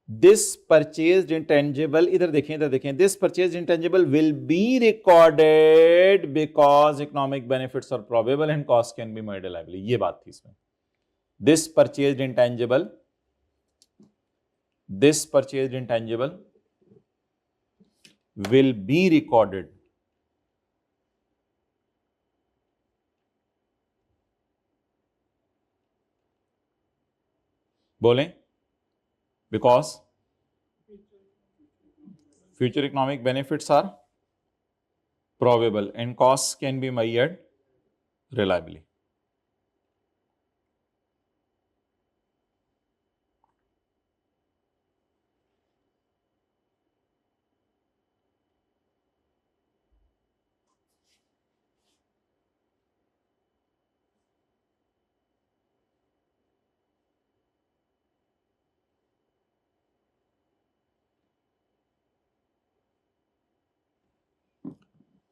दिस परचेज्ड इंटेंजिबल, इधर देखें, this purchased intangible will be recorded because economic benefits are probable and cost can be made reliably. ये बात थी इसमें। This purchased intangible will be recorded, बोलें, because future economic benefits are probable and costs can be measured reliably।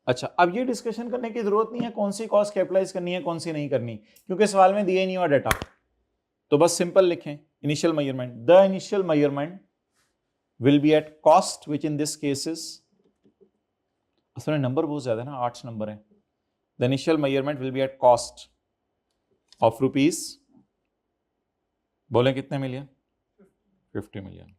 अच्छा, अब ये discussion करने की जरूरत नहीं है कौन सी कॉस्ट कैपिटलाइज करनी है कौन सी नहीं करनी, क्योंकि सवाल में दिया ही नहीं हुआ डाटा। तो बस सिंपल लिखें, initial measurement, the initial measurement will be at cost which in this cases, असल में नंबर बहुत ज्यादा है ना, 8 नंबर है। The initial measurement will be at cost of rupees, बोले कितने मिलियन, 50 मिलियन।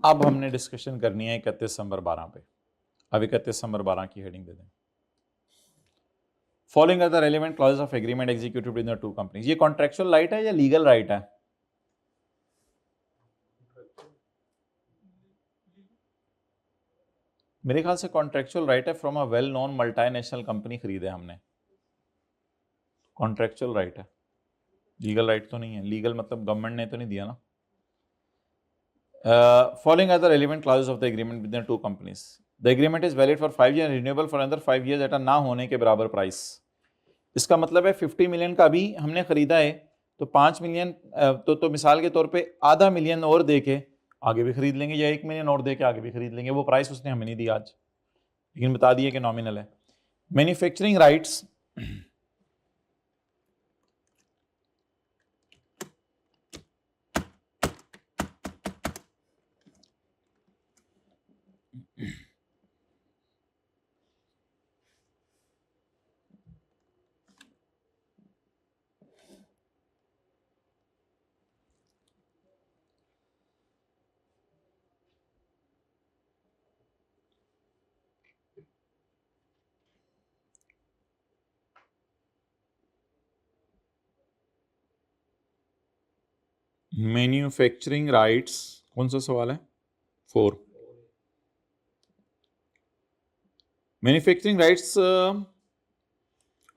अब हमने डिस्कशन करनी है 31 दिसंबर 12 पे। अब 31 दिसंबर 12 की हेडिंग दे दें, following are the relevant clauses of agreement executed between the two companies. ये कॉन्ट्रेक्चुअल राइट है या लीगल राइट है? मेरे ख्याल से कॉन्ट्रेक्चुअल राइट है, from a well known multinational company खरीदे हमने, कॉन्ट्रेक्चुअल राइट है, लीगल राइट तो नहीं है। लीगल मतलब गवर्नमेंट ने तो नहीं दिया ना। Following are the relevant clauses of the agreement between the two companies. The agreement is valid for 5 years and renewable for another 5 years at a ना होने के बराबर प्राइस. इसका मतलब है 50 मिलियन का भी हमने खरीदा है तो 5 मिलियन तो मिसाल के तौर पे आधा मिलियन और दे के आगे भी खरीद लेंगे या 1 मिलियन और दे के आगे भी खरीद लेंगे. वो प्राइस उसने हमें नहीं दिया आज, लेकिन बता दिया कि नॉमिनल है. मैन्युफैक्चरिंग राइट्स मैन्युफैक्चरिंग राइट्स कौन सा सवाल है? 4. Manufacturing rights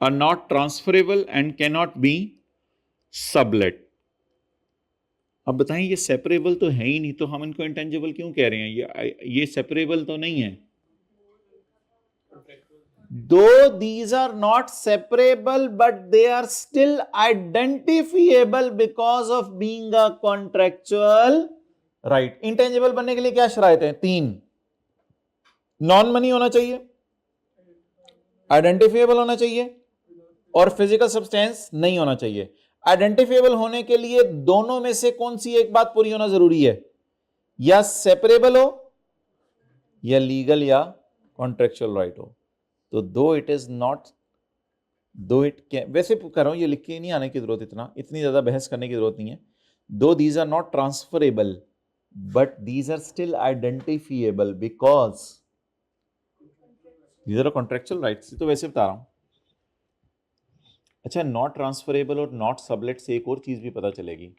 are not transferable and can not be sublet. अब बताएं, ये सेपरेबल तो है ही नहीं, तो हम इनको इंटेंजिबल क्यों कह रहे हैं? ये सेपरेबल तो नहीं है. Though these are not separable, but they are still identifiable because of being a contractual right. Intangible बनने के लिए क्या शराइत है? 3. नॉन मनी होना चाहिए, आइडेंटिफिएबल होना चाहिए और फिजिकल सब्सटेंस नहीं होना चाहिए. आइडेंटिफिएबल होने के लिए दोनों में से कौन सी एक बात पूरी होना जरूरी है? या सेपरेबल हो या लीगल या कॉन्ट्रेक्चुअल राइट हो. तो दो इट इज नॉट, दो इट कैन, वैसे कर रहा हूं, ये लिख के नहीं आने की जरूरत, इतनी ज्यादा बहस करने की जरूरत नहीं है. Though these are not transferable but these are still identifiable because these are contractual rights. तो वैसे बता रहा हूं. अच्छा, नॉट ट्रांसफरेबल और नॉट सबलेट से एक और चीज भी पता चलेगी.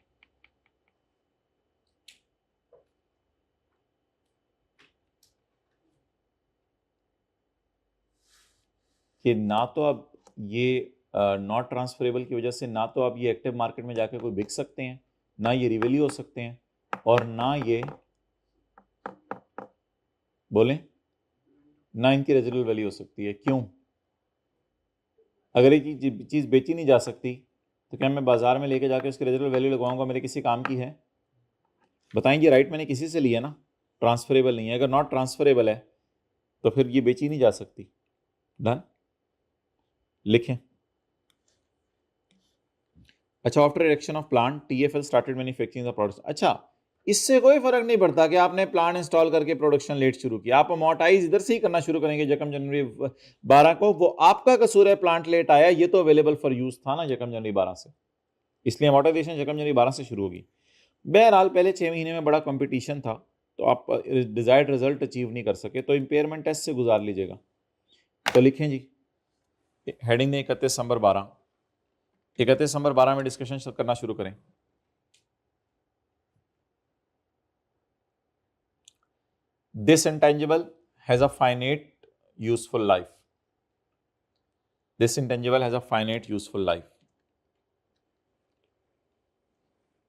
कि ना तो अब ये नॉट ट्रांसफरेबल की वजह से ना तो अब ये एक्टिव मार्केट में जाके कोई बिक सकते हैं, ना ये रिवैल्यू हो सकते हैं, और ना ये बोले ना इनकी रेजिडुअल वैल्यू हो सकती है. क्यों? अगर ये चीज बेची नहीं जा सकती तो क्या मैं बाजार में लेके जाके उसकी रेजिडुअल वैल्यू लगवाऊंगा? मेरे किसी काम की है? बताएंगे राइट मैंने किसी से लिया ना, ट्रांसफरेबल नहीं है. अगर नॉट ट्रांसफरेबल है तो फिर ये बेची नहीं जा सकती. डन. लिखें. अच्छा, after erection of plant TfL started manufacturing the products. अच्छा, इससे कोई फर्क नहीं पड़ता कि आपने प्लांट इंस्टॉल करके प्रोडक्शन लेट शुरू किया. आप अमोर्टाइज इधर से ही करना शुरू करेंगे यकम जनवरी 12 को. वो आपका कसूर है, प्लांट लेट आया, ये तो अवेलेबल फॉर यूज था ना यकम जनवरी 12 से, इसलिए अमोर्टाइजेशन यकम जनवरी 12 से शुरू होगी. बहरहाल पहले 6 महीने में बड़ा कंपटीशन था तो आप डिजायर्ड रिजल्ट अचीव नहीं कर सके, तो इंपेयरमेंट टेस्ट से गुजार लीजिएगा. तो लिखें जी, हेडिंग ने 31 दिसंबर 12, 31 दिसंबर 12 में डिस्कशन करना शुरू करें. This intangible has a finite useful life. This intangible has a finite useful life.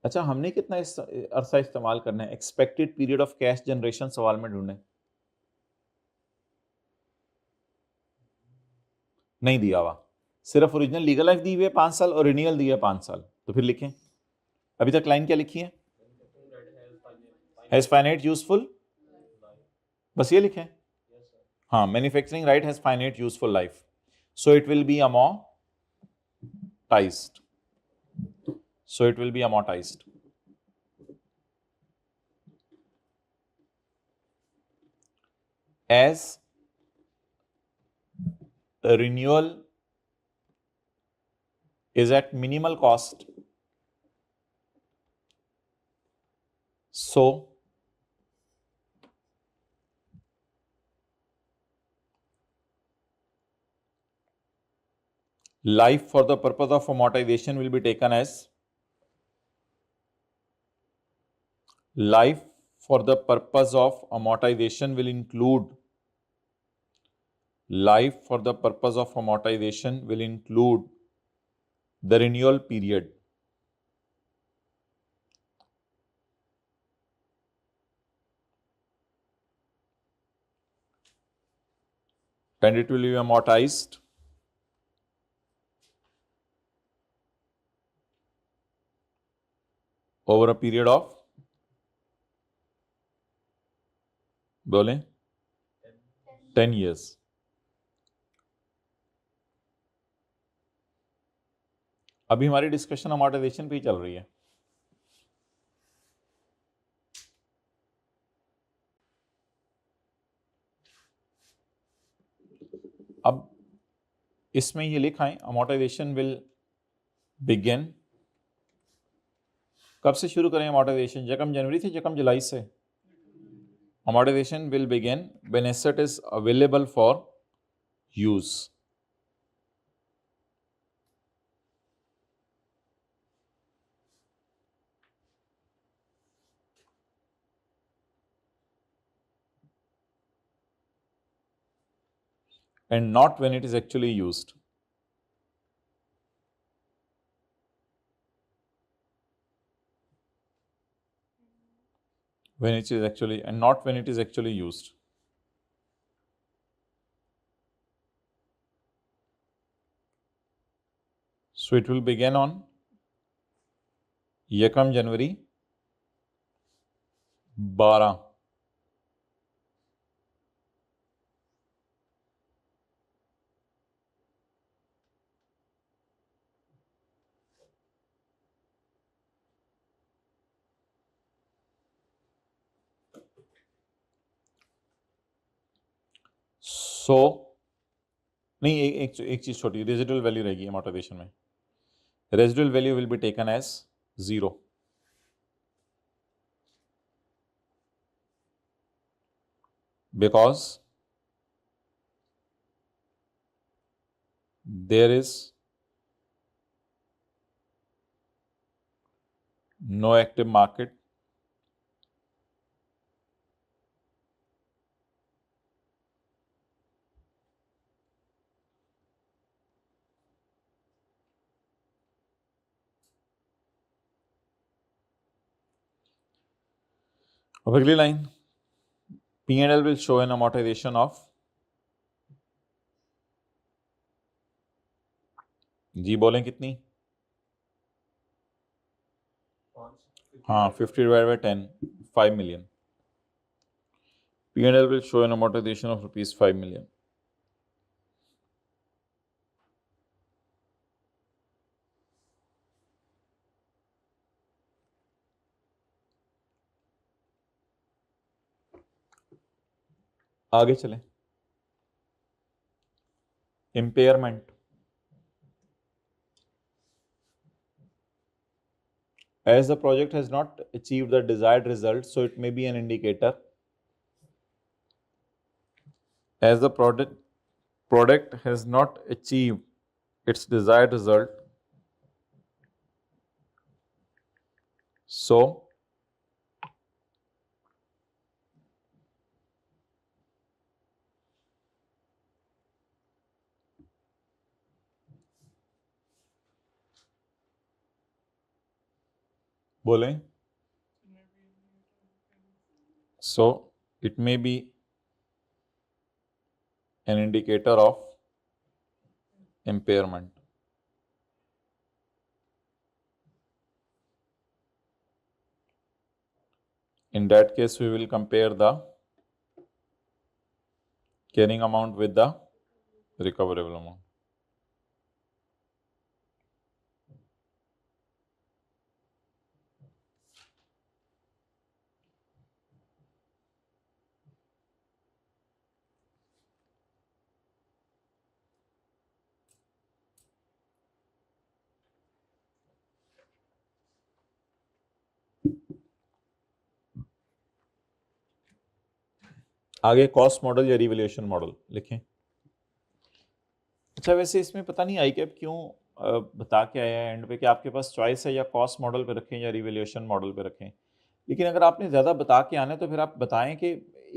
अच्छा, हमने कितना अरसा इस्तेमाल करना है? Expected period of cash generation सवाल में ढूंढें. नहीं दिया हुआ, सिर्फ ओरिजिनल लीगल लाइफ दी हुई है 5 साल और रिन्यूअल दी है 5 साल. तो फिर लिखें. अभी तक लाइन क्या लिखी है? हैज फाइनाइट यूजफुल, बस ये लिखें. हाँ, manufacturing right has finite useful life, so it will be amortized. So it will be amortized. As a renewal is at minimal cost, so life for the purpose of amortization will be taken as life for the purpose of amortization will include life for the purpose of amortization will include the renewal period. and it will be amortized over a period of, बोलें, 10 years. अभी हमारी discussion amortisation पे ही चल रही है. अब इसमें ये लिखा है अमोर्टाइजेशन विल बिगिन. कब से शुरू करें अमोर्टाइजेशन? यकम जनवरी से यकम जुलाई से. Amortisation will begin when asset is available for use. And not when it is actually used. When it is actually, and not when it is actually used. So it will begin on यकम जनवरी 12. सो नहीं, एक चीज छोटी, residual value रहेगी amortisation में. Residual value will be taken as 0. Because there is no active market of अगली line. P&L will show an amortization of, जी बोलें कितनी? हाँ, 50 divided by 10, 5 million. P&L will show an amortization of rupees 5 million. आगे चलें. Impairment. As the project has not achieved the desired result, so it may be an indicator. As the product has not achieved its desired result, so बोलें, so it may be an indicator of impairment. In that case, we will compare the carrying amount with the recoverable amount. आगे cost model या revaluation model लिखें. अच्छा, वैसे इसमें पता नहीं आईकैप क्यों बता के आया है एंड पे कि आपके पास चॉइस है या कॉस्ट मॉडल पे रखें या रिवैल्यूएशन मॉडल पे रखें. लेकिन अगर आपने ज़्यादा बता के आना है तो फिर आप बताएं कि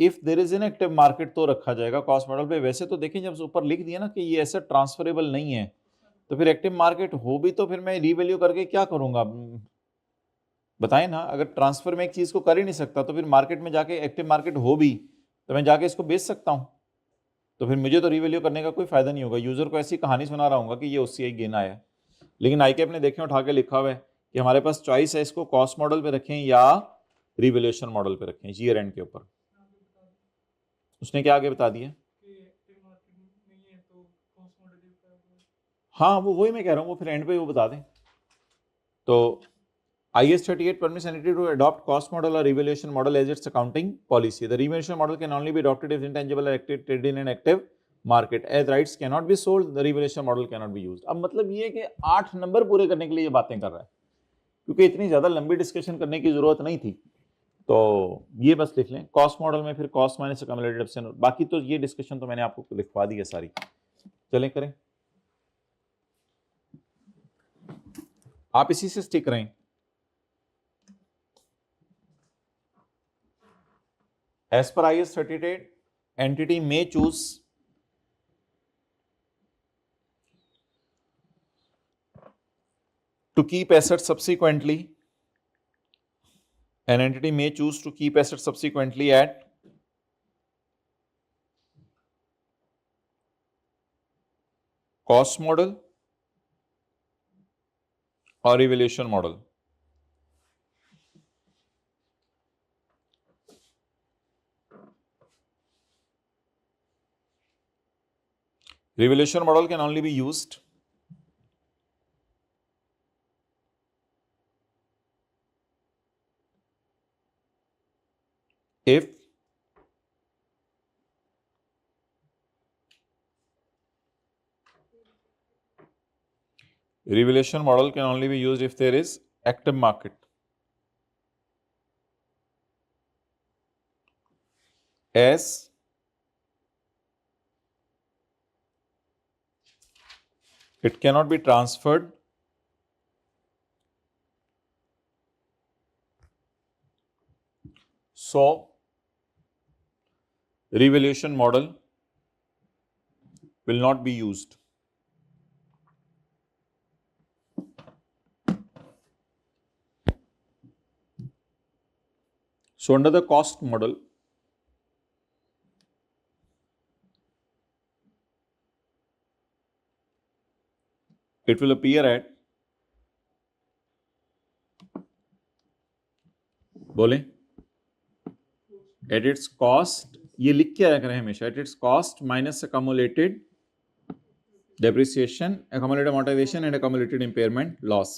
if there is an active market तो रखा जाएगा कॉस्ट मॉडल पे. वैसे तो देखें, जब ऊपर लिख दिया ना कि ये एसेट ट्रांसफरेबल नहीं है, तो फिर एक्टिव मार्केट हो भी तो फिर मैं रीवैल्यू करके क्या करूँगा? बताएं ना. अगर ट्रांसफर में एक चीज़ को कर ही नहीं सकता तो फिर मार्केट में जाके एक्टिव मार्केट हो भी तो मैं जाके इसको बेच सकता हूँ. तो फिर मुझे तो रीवैल्यू करने का कोई फायदा नहीं होगा, यूजर को ऐसी कहानी सुना रहा हूँ कि ये OCI गेन आया है। लेकिन ICAP ने देखें उठा के लिखा हुआ है कि हमारे पास चॉइस है, इसको कॉस्ट मॉडल पे रखें या रिवैल्यूएशन मॉडल पे रखें ईयर एंड के ऊपर। उसने क्या आगे बता दिया? हाँ वो वही मैं कह रहा हूँ, वो फिर एंड पे वो बता दें। तो IS 38 permits entity to adopt cost model or revaluation model as its accounting policy. The revaluation model can only be adopted if intangible are traded in an active market. As rights cannot be sold, the revaluation model cannot be used. अब मतलब ये है कि 8 number पूरे करने के लिए ये बातें कर रहा है, क्योंकि इतनी ज्यादा लंबी डिस्कशन करने की जरूरत नहीं थी। तो ये बस लिख लें कॉस्ट मॉडल में, फिर कॉस्ट माइनस अक्यूमुलेटेड एब्सेंट, बाकी तो ये डिस्कशन तो मैंने आपको लिखवा दी है सारी। चलें करें, आप इसी से स्टिक रहें। As per IS 38, entity may choose to keep assets subsequently. An entity may choose to keep assets subsequently at cost model or revaluation model. Revaluation model can only be used if revaluation model can only be used if there is active market. As it cannot be transferred so revaluation model will not be used. So under the cost model, it will appear at, बोले, at its cost, ये लिख के रख रहे हैं हमेशा, at its cost minus accumulated depreciation, accumulated amortization and accumulated impairment loss.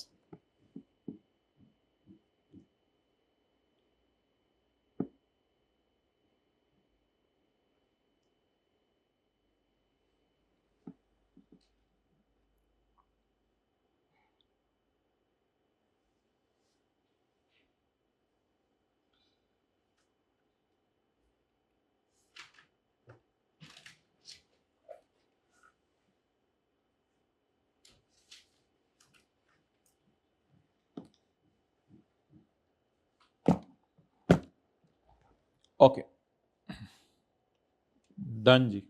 Okay done जी।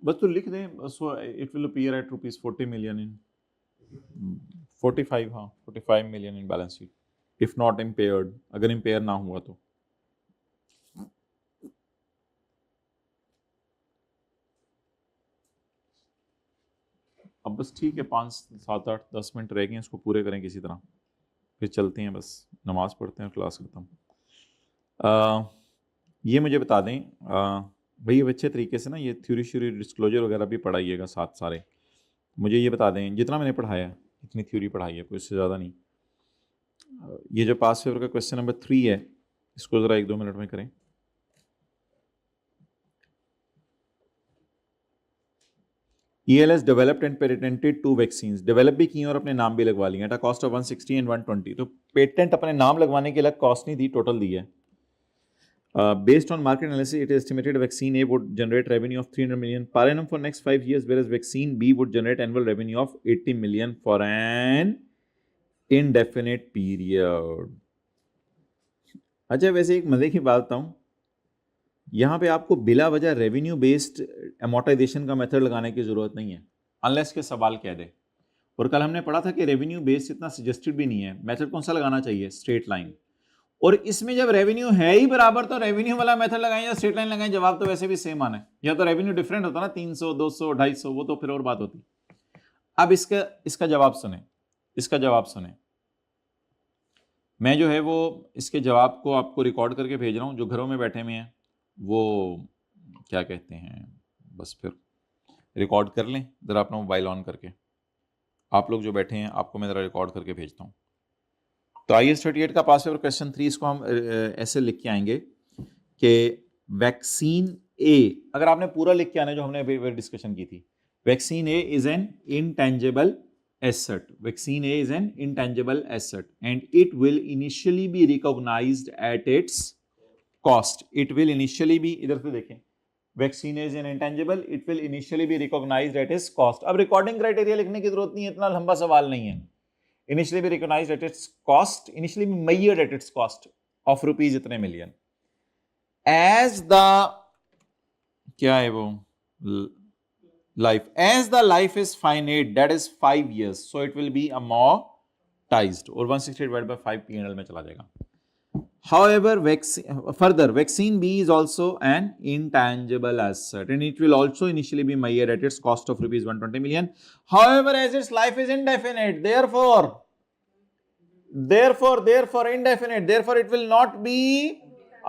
बस तो लिख दें, so it will appear at ₹40 million in 45, हाँ 45 million in balance sheet if not impaired, अगर इम्पेयर ना हुआ तो। अब बस ठीक है, 5 7 8 10 मिनट रह गए, इसको पूरे करें किसी तरह, फिर चलते हैं, बस नमाज पढ़ते हैं, क्लास खत्म। ये मुझे बता दें भाई, अच्छे तरीके से ना ये थ्योरी श्योरी डिस्क्लोजर वगैरह भी पढ़ाइएगा साथ सारे। मुझे ये बता दें, जितना मैंने पढ़ाया इतनी थ्योरी पढ़ाई है, कोई इससे ज़्यादा नहीं। ये जो पास पेपर का क्वेश्चन नंबर 3 है, इसको ज़रा 1-2 मिनट में करें। ELS developed and patented 2 vaccines, develop भी की और अपने नाम भी लगवा लिए at a cost of 160 and 120। तो पेटेंट अपने नाम लगवाने की अलग कॉस्ट नहीं दी, टोटल दी है। Based on market analysis, it is estimated vaccine A would generate revenue of 300 million per annum for next 5 years, whereas vaccine B would generate annual revenue of 80 million for an indefinite period. अच्छा, वैसे एक मजे की बात बताऊं, यहाँ पे आपको बिला वजह रेवेन्यू बेस्ड अमोर्टाइजेशन का मेथड लगाने की जरूरत नहीं है, अनलेस के सवाल कह दे। और कल हमने पढ़ा था कि रेवेन्यू बेस्ड इतना सजेस्टेड भी नहीं है, मेथड कौन सा लगाना चाहिए? Straight line. और इसमें जब रेवेन्यू है ही बराबर तो रेवेन्यू वाला मेथड लगाएं या स्ट्रेट लाइन लगाएं, जवाब तो वैसे भी सेम आना है। या तो रेवेन्यू डिफरेंट होता ना 300 200 250, वो तो फिर और बात होती। अब इसका जवाब सुने, इसका जवाब सुने। मैं जो है वो इसके जवाब को आपको रिकॉर्ड करके भेज रहा हूं। जो घरों में बैठे हुए हैं वो क्या कहते हैं, बस फिर रिकॉर्ड कर लें जरा अपना मोबाइल ऑन करके। आप लोग जो बैठे हैं आपको मैं जरा रिकॉर्ड करके भेजता हूं। तो IAS 38 का पास पेपर क्वेश्चन 3, इसको हम ऐसे लिख के आएंगे कि वैक्सीन ए, अगर आपने पूरा लिख के आना जो हमने अभी डिस्कशन की थी, vaccine A is an intangible asset. Vaccine A is an intangible asset and it will initially be recognized at its cost. It will initially be, इधर से देखें, vaccine is an intangible, it will initially be recognised at its cost. अब recording criteria लिखने की जरूरत नहीं है, इतना लंबा सवाल नहीं है। Initially be recognised at its cost, initially be measured at its cost of rupees इतने मिलियन। एज द क्या है वो life, as the life is finite, that is 5 years, so it will be amortized और 160 divided by 5 P&L में चला जाएगा। However, vaccine B is also an intangible asset and it will also initially be measured at its cost of rupees 120 million. However, as its life is indefinite, therefore indefinite, therefore it will not be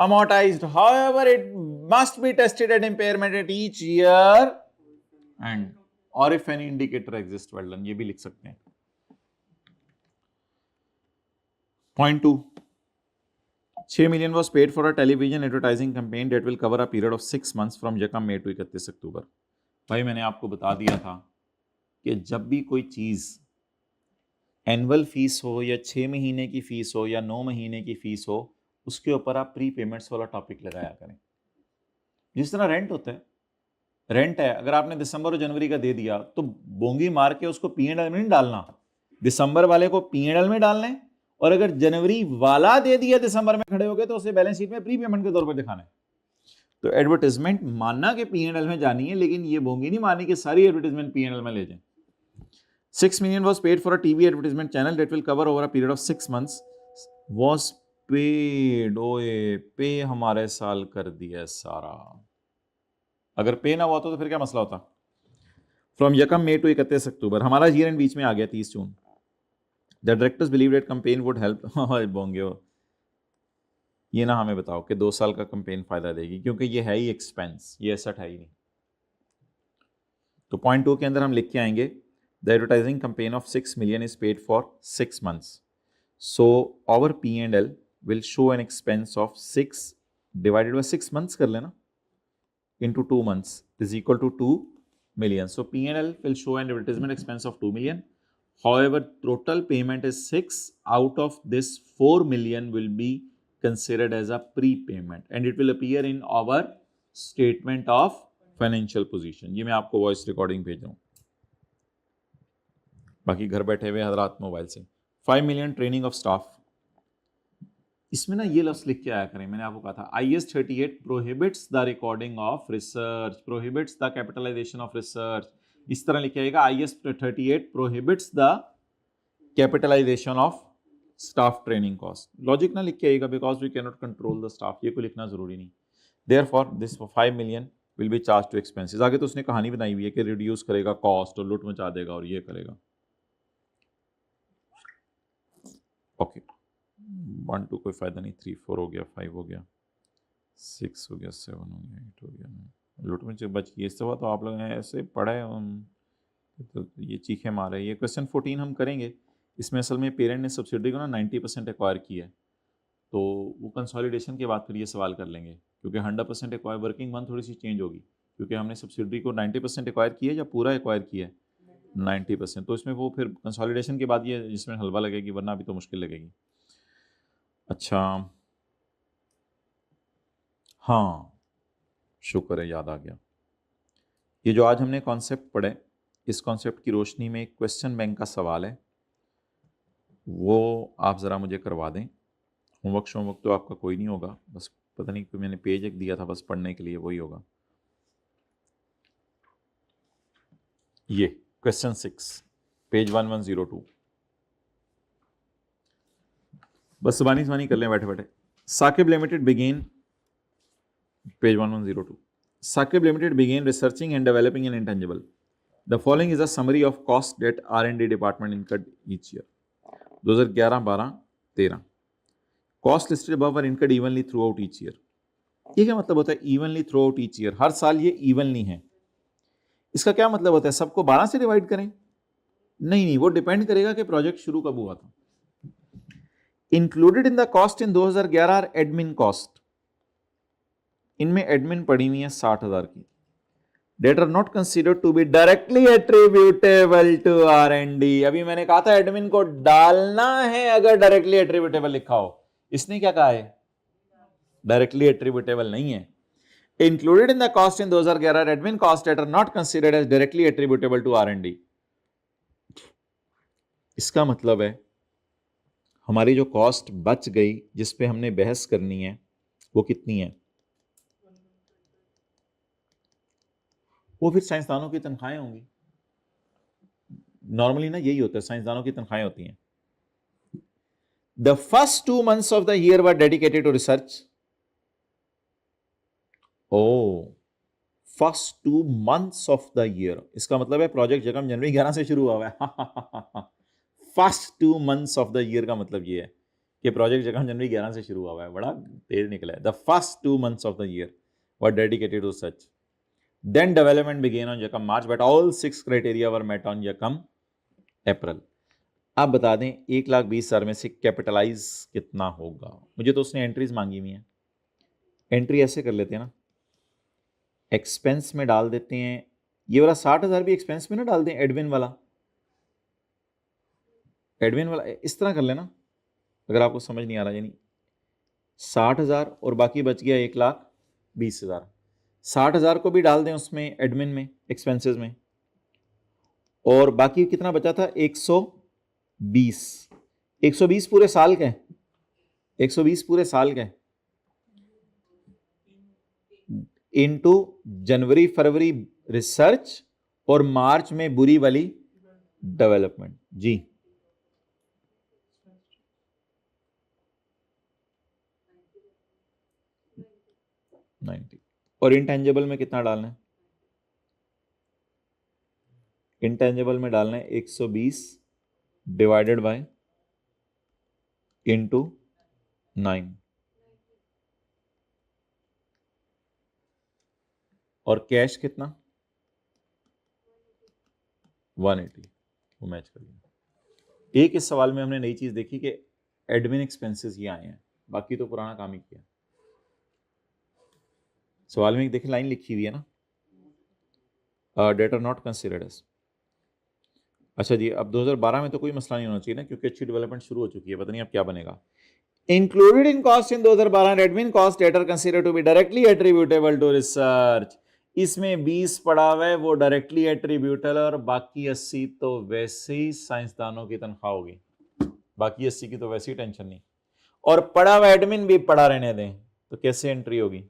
amortized. However, it must be tested at impairment at each year and or if any indicator exists, well done, ये भी लिख सकते हैं। Point 2, 6 million was paid for a television advertising campaign that will cover a period of 6 months from यकम मई to 31 अक्टूबर। भाई मैंने आपको बता दिया था कि जब भी कोई चीज एनुअल फीस हो या 6 महीने की फीस हो या 9 महीने की फीस हो, उसके ऊपर आप प्री पेमेंट्स वाला टॉपिक लगाया करें। जिस तरह रेंट होता है, रेंट है, अगर आपने दिसंबर और जनवरी का दे दिया तो बोंगी मार के उसको P&L में नहीं डालना, दिसंबर वाले को P&L में डालना है, और अगर जनवरी वाला दे दिया दिसंबर में खड़े हो गए तो उसे बैलेंस शीट में प्री पेमेंट के तौर पर दिखाना है। तो एडवर्टाइजमेंट मानना कि P&L में जानी है, लेकिन ये बोंगी नहीं माननी कि सारी एडवर्टाइजमेंट P&L में ले जाए। 6 million was paid for a TV advertisement channel that will cover over a period of 6 months was paid। ओए पे हमारे साल कर दिया सारा, अगर पे ना हुआ तो फिर क्या मसला होता। फ्रॉम यकम मई टू 31 अक्टूबर, हमारा ईयर एंड बीच में आ गया 30 June. The directors believe that campaign would help, बोंगे ये ना हमें बताओ कि 2 साल का कैंपेन फायदा देगी, क्योंकि ये है ही एक्सपेंस, ये एसेट है ही नहीं। तो पॉइंट 2 के अंदर हम लिख के आएंगे the advertising campaign of 6 million is paid for 6 months, so our P&L will show an expense of 6 divided by 6 months कर लेना into 2 months is equal to 2 million. So P&L will show an advertisement expense of 2 million. However, total payment is 6. Out of this, 4 million will be considered as a prepayment and it will appear in our statement of financial position. ये मैं आपको voice recording भेज रहा हूँ, बाकी घर बैठे हुए हजरात मोबाइल से। 5 million ट्रेनिंग ऑफ स्टाफ, इसमें ना ये लफ्ज लिख के आया करें, मैंने आपको कहा था IAS 38 prohibits the recording of research, prohibits the capitalisation of research, इस तरह लिख के आएगा। IAS 38 prohibits the capitalisation of staff training cost. Logic ना लिख के आएगा, because we can not control the staff, ये को लिखना जरूरी नहीं। Therefore this 5 million will be charge to expenses. आगे तो उसने कहानी बनाई हुई है कि रिड्यूस करेगा कॉस्ट और लूट मचा देगा और ये करेगा। ओके 1 2 कोई फायदा नहीं, 3 4 हो गया, 5 हो गया, 6 हो गया, 7 हो गया, 8 हो गया, 9 लूट में बच गई। इससे तो आप लोगों ने ऐसे पढ़ा है, तो ये चीखे मारे। ये क्वेश्चन 14 हम करेंगे, इसमें असल में पेरेंट ने सब्सिडी को ना 90% एक्वायर किया है, तो वो कंसोलिडेशन के बाद फिर ये सवाल कर लेंगे, क्योंकि 100% एक्वायर वर्किंग मंथ थोड़ी सी चेंज होगी, क्योंकि हमने सब्सिडी को 90% एक्वायर किया है या पूरा एक्वायर किया है 90%, तो इसमें वो फिर कंसोलिडेशन के बाद ये इसमें हलवा लगेगी, वरना अभी तो मुश्किल लगेगी। अच्छा हाँ, शुक्र है, याद आ गया। ये जो आज हमने कॉन्सेप्ट पढ़े, इस कॉन्सेप्ट की रोशनी में एक क्वेश्चन बैंक का सवाल है, वो आप ज़रा मुझे करवा दें। होमवर्क तो आपका कोई नहीं होगा, बस पता नहीं कोई मैंने पेज एक दिया था बस पढ़ने के लिए, वही होगा। ये क्वेश्चन 6 पेज 1102, बस ज़बानी कर लें बैठे बैठे। Sakib Limited began, page 1102. Sakib Limited began researching and developing an intangible. The following is a summary of cost that R&D department incurred each year. 2011, 12, 13. Cost listed above are incurred evenly throughout each year. ये क्या मतलब होता है evenly throughout each year? हर साल ये evenly है. इसका क्या मतलब होता है? सबको 12 से डिवाइड करें? नहीं, वो डिपेंड करेगा कि प्रोजेक्ट शुरू कब हुआ था. Included in the cost in 2011 are admin cost. इनमें एडमिन पड़ी हुई है 60,000 की. That are not considered to be directly attributable to R&D. अभी मैंने कहा था एडमिन को डालना है अगर डायरेक्टली एट्रीब्यूटेबल लिखा हो. इसने क्या कहा है? डायरेक्टली एट्रीब्यूटेबल नहीं है. Included in the cost in 2011 admin cost that are not considered as directly attributable to R&D. इसका मतलब है हमारी जो कॉस्ट बच गई जिस पे हमने बहस करनी है वो कितनी है? वो फिर साइंसदानों की तनख्वाहें होंगी. नॉर्मली ना यही होता है, साइंसदानों की तनख्वाहें होती हैं. The first 2 months of the year were dedicated to research. Oh, first 2 months of the year, इसका मतलब है प्रोजेक्ट जगह जनवरी 11 से शुरू हुआ है. First 2 months of the year का मतलब ये है कि प्रोजेक्ट जगह जनवरी 11 से शुरू हुआ है. बड़ा तेज निकला है. The first 2 months of the year were dedicated to such. Then development began on Yakam March, but all 6 criteria were met on Yakam April. अब बता दें 1,20,000 में से कैपिटलाइज कितना होगा? मुझे तो उसने एंट्रीज मांगी हुई हैं. एंट्री ऐसे कर लेते हैं ना, एक्सपेंस में डाल देते हैं. ये वाला 60,000 भी एक्सपेंस में ना डाल दें. एडमिन वाला इस तरह कर लेना अगर आपको समझ नहीं आ रहा. यानी 60,000 और बाकी बच गया 1,20,000. 60,000 को भी डाल दें उसमें एडमिन में, एक्सपेंसेस में, और बाकी कितना बचा था? 120. 120 पूरे साल का है. 120 पूरे साल का है इनटू जनवरी फरवरी रिसर्च और मार्च में बुरी वाली डेवलपमेंट. जी 90. और इंटेंजिबल में कितना डालना है? इंटेंजिबल में डालना है 120 डिवाइडेड बाय इनटू 9. और कैश कितना? 180. वो मैच कर लिया. एक इस सवाल में हमने नई चीज देखी कि एडमिन एक्सपेंसेस ये आए हैं, बाकी तो पुराना काम ही किया. सवाल में देखिए लाइन लिखी हुई है ना, that are not considered as. अच्छा जी, अब 2012 में तो कोई मसला नहीं होना चाहिए ना, क्योंकि अच्छी डेवलपमेंट शुरू हो चुकी है. पता नहीं अब क्या बनेगा. Included in cost in 2012 admin cost that are considered to be directly attributable to research. इसमें 20 पड़ा हुआ है वो डायरेक्टली एट्रीब्यूटेबल, और बाकी 80 तो वैसे ही साइंसदानों की तनख्वाह होगी. बाकी 80 की तो वैसे ही टेंशन नहीं. और पड़ा हुआ एडमिन भी पड़ा रहने दें तो कैसे एंट्री होगी?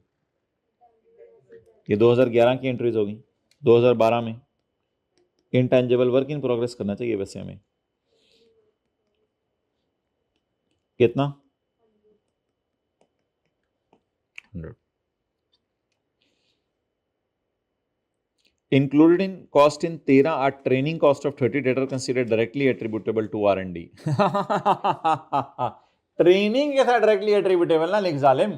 ये 2011 की एंट्रीज होगी. 2012 में इंटेंजिबल वर्क इन प्रोग्रेस करना चाहिए वैसे हमें. कितना? 100. Included in cost in 13 are training cost of 30 that are considered directly attributable to R&D. Training के साथ डायरेक्टली एट्रीब्यूटेबल ना लिख जालिम.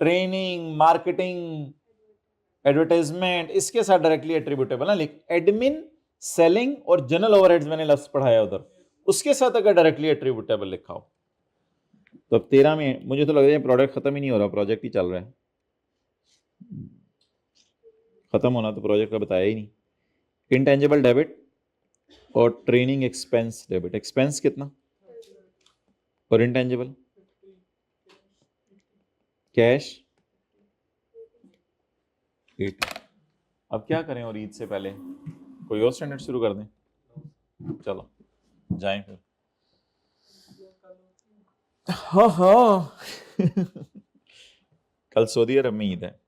ट्रेनिंग, मार्केटिंग, एडवर्टाइजमेंट, इसके साथ डायरेक्टली एट्रीब्यूटेबल ना लिख. एडमिन, सेलिंग और जनरल ओवरहेड्स मैंने लफ्ज पढ़ाया उधर, उसके साथ अगर डायरेक्टली एट्रीब्यूटेबल लिखा हो तो. अब 13 में मुझे तो लग रहा है प्रोडक्ट खत्म ही नहीं हो रहा, प्रोजेक्ट ही चल रहा है. खत्म होना तो प्रोजेक्ट का बताया ही नहीं. इंटेंजिबल डेबिट और ट्रेनिंग एक्सपेंस डेबिट. एक्सपेंस कितना और इंटेंजिबल? कैश 8. अब क्या करें? और ईद से पहले कोई और स्टैंडर्ड शुरू कर दें? चलो जाएं फिर. हाँ कल सऊदी अरब में ईद है.